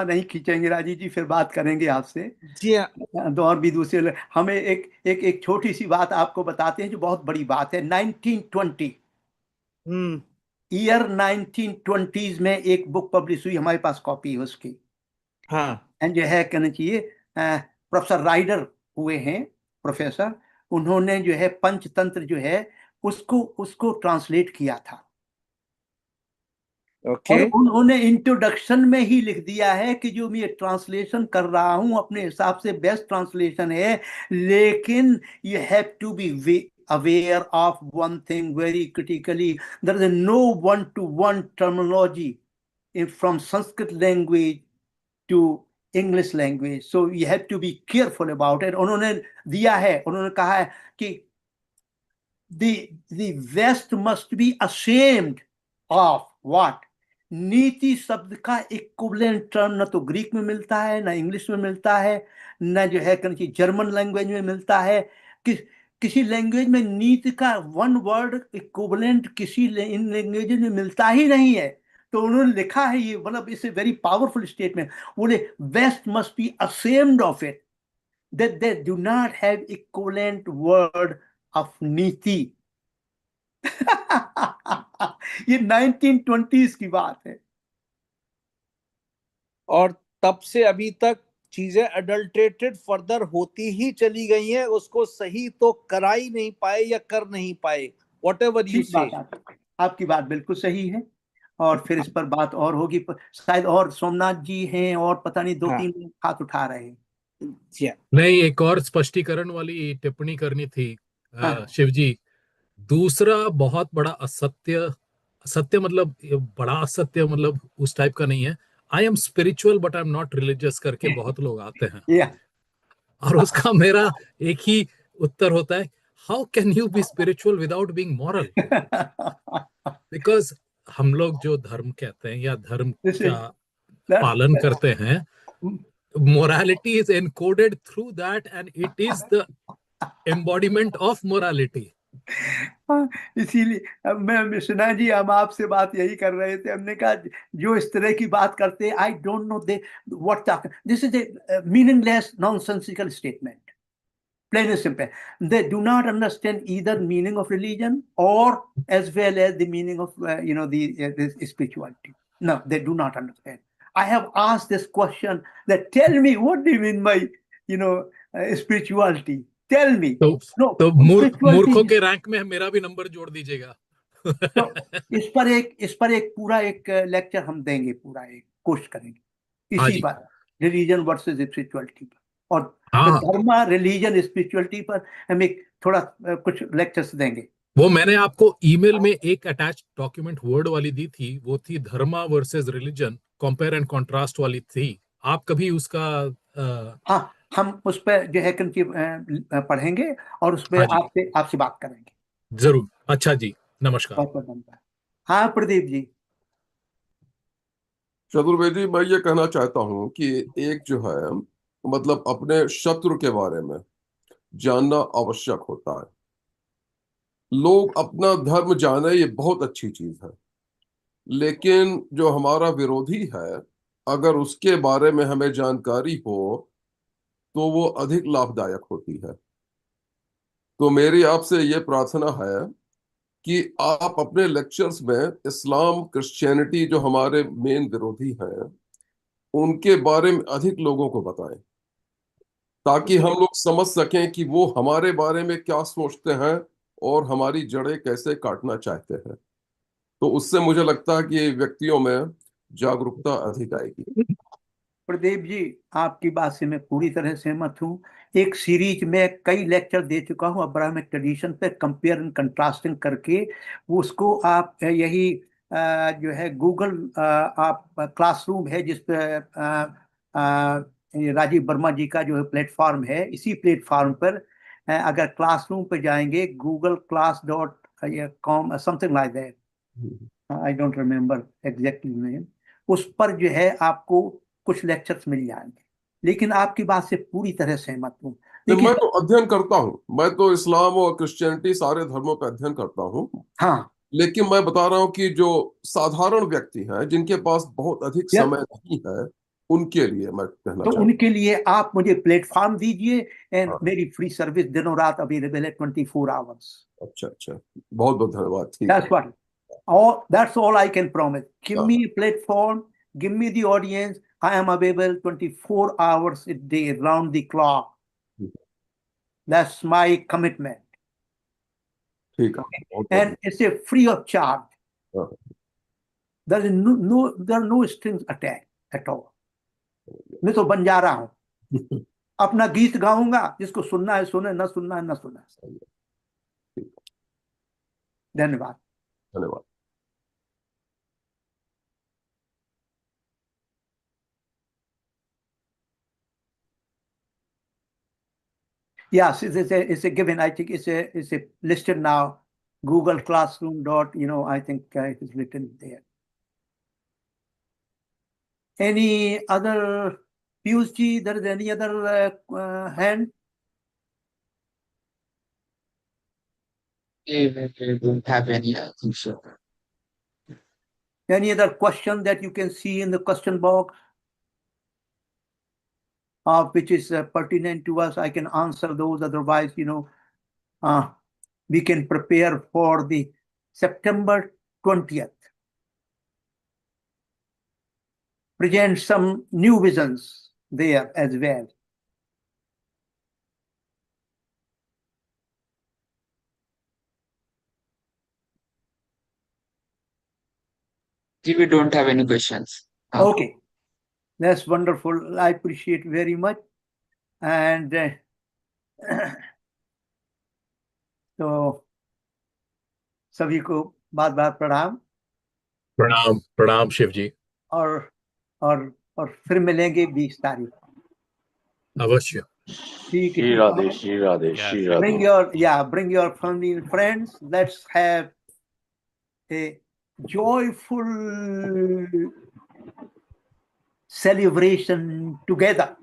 नहीं खींचेंगे राजीव जी, फिर बात करेंगे आपसे। जी हाँ, और भी दूसरे हमें एक छोटी सी बात आपको बताते हैं जो बहुत बड़ी बात है। 1920 ईयर 1920s में एक बुक पब्लिश हुई, हमारे पास कॉपी है उसकी। हाँ, एंड जो है कहना चाहिए प्रोफेसर राइडर हुए हैं, प्रोफेसर, उन्होंने जो है पंचतंत्र जो है उसको ट्रांसलेट किया था। और उन्होंने इंट्रोडक्शन में ही लिख दिया है कि जो मैं ट्रांसलेशन कर रहा हूं अपने हिसाब से बेस्ट ट्रांसलेशन है, लेकिन you have to be aware of one thing very critically: there is no one-to-one terminology from Sanskrit language to English language, so you have to be careful about it. उन्होंने दिया है, उन्होंने कहा है कि the West must be ashamed of what? नीति शब्द का इक्विवेलेंट टर्म न तो ग्रीक में मिलता है, ना इंग्लिश में मिलता है, न जो है कि जर्मन लैंग्वेज में मिलता है। किसी लैंग्वेज में नीति का वन वर्ड इक्विवेलेंट किसी इन लैंग्वेज में मिलता ही नहीं है। तो उन्होंने लिखा है ये, मतलब it's a very powerful statement. बोले west must be assumed of it that they do not have equivalent word of नीति। ये 1920s की बात है। और तब से अभी तक चीजें अडल्ट्रेटेड फर्दर होती ही चली गई हैं, उसको सही तो करा ही नहीं पाए या कर नहीं पाए। व्हाटएवर यू से, आपकी बात बिल्कुल सही है। और फिर इस पर बात और होगी, शायद और सोमनाथ जी हैं और पता नहीं 2-3 लोग हाथ उठा रहे हैं। नहीं, एक और स्पष्टीकरण वाली टिप्पणी करनी थी शिव जी। दूसरा बहुत बड़ा असत्य, सत्य मतलब बड़ा असत्य मतलब उस टाइप का नहीं है। I am spiritual but I am not religious करके बहुत लोग आते हैं, और उसका मेरा एक ही उत्तर होता है, how can you B spiritual without being moral? Because हम लोग जो धर्म कहते हैं या धर्म का पालन करते हैं, morality is encoded through that and it is the embodiment of morality. इसीलिए मैं सुना जी, हम आपसे बात यही कर रहे थे, हमने कहा जो इस तरह की बात करते हैं, I don't know they what, this is a meaningless nonsensical statement, plain and simple. They do not understand either meaning of religion or as well as the meaning of the spirituality. No, they do not understand. I have asked this question that tell me what do you mean by spirituality? Tell me. तो मूर्खों के rank में मेरा भी number जोड़ दीजिएगा। तो इस पर एक पूरा एक लेक्चर हम देंगे, पूरा एक कोर्स करेंगे इसी पर, रिलीजन वर्सेस स्पिरिचुअलिटी पर, और धर्म, रिलीजन, स्पिरिचुअलिटी पर हम एक थोड़ा कुछ लेक्चर्स देंगे। वो मैंने आपको ईमेल में एक अटैच डॉक्यूमेंट वर्ड वाली दी थी, वो थी dharma versus religion, compare and contrast वाली थी। आप कभी उसका हाँ, हम उस पर जो है पढ़ेंगे और उस पर आपसे बात करेंगे जरूर। अच्छा जी, नमस्कार। हाँ प्रदीप जी। चतुर्वेदी, मैं ये कहना चाहता हूँ कि एक जो है मतलब अपने शत्रु के बारे में जानना आवश्यक होता है। लोग अपना धर्म जाने ये बहुत अच्छी चीज है, लेकिन जो हमारा विरोधी है, अगर उसके बारे में हमें जानकारी हो तो वो अधिक लाभदायक होती है। तो मेरी आपसे ये प्रार्थना है कि आप अपने लेक्चर्स में इस्लाम, क्रिश्चियनिटी, जो हमारे मेन विरोधी हैं, उनके बारे में अधिक लोगों को बताएं, ताकि हम लोग समझ सकें कि वो हमारे बारे में क्या सोचते हैं और हमारी जड़ें कैसे काटना चाहते हैं। तो उससे मुझे लगता है कि व्यक्तियों में जागरूकता अधिक आएगी। प्रदीप जी, आपकी बात से मैं पूरी तरह सहमत हूँ। एक सीरीज में कई लेक्चर दे चुका हूँ अब्राहमिक ट्रेडिशन पे, कंपेयर एंड कंट्रास्टिंग करके। उसको आप यही जो है गूगल, आप क्लासरूम है जिस पे ये राजीव वर्मा जी का जो है प्लेटफॉर्म है, इसी प्लेटफॉर्म पर अगर क्लासरूम पे जाएंगे, Google class dot com something like that, I don't remember exactly name, उस पर जो है आपको कुछ लेक्चर्स मिल जाएंगे। लेकिन आपकी बात से पूरी तरह सहमत हूँ। तो लेकिन मैं तो अध्ययन करता हूँ, मैं तो इस्लाम और क्रिश्चियनिटी सारे धर्मों पर अध्ययन करता हूँ। हाँ, लेकिन मैं बता रहा हूँ कि जो साधारण व्यक्ति हैं, जिनके पास बहुत अधिक या, समय नहीं है, उनके लिए मैं कहना तो चाहता उनके लिए आप मुझे प्लेटफॉर्म दीजिए, हूँ। एंड हाँ, मेरी फ्री सर्विस दिनों रात अवेलेबल है, 24 आवर्स। अच्छा अच्छा, बहुत बहुत धन्यवाद। ठीक है। दैट्स व्हाट, और that's all I can promise. Give हाँ, me platform, give me the audience, I am available 24 hours a day, round the clock. That's my commitment. ठीक है, Okay, बहुत बहुत and it's a free of charge. हाँ, There are no strings attached at all. मैं तो बन जा रहा हूँ, अपना गीत गाऊंगा, जिसको सुनना है सुने, न सुनना है न सुना। धन्यवाद। धन्यवाद। Yes, it's a given. I think it's a listed now. Google Classroom dot, I think it is written there. Any other, Piyush ji, there is any other hand? We don't have any answer. Any other question that you can see in the question box, which is pertinent to us? I can answer those. Otherwise, we can prepare for the September 20th. Present some new visions there as well. We don't have any questions. Okay, that's wonderful. I appreciate very much. And तो सभी को बार बार प्रणाम। प्रणाम प्रणाम शिव जी। और और फिर मिलेंगे 20 तारीख को। अवश्य। ठीक है, Shri Radhe, Shri Radhe, Yeah, Shri Shiv. Radhe. bring your family and friends. Let's have a joyful celebration together.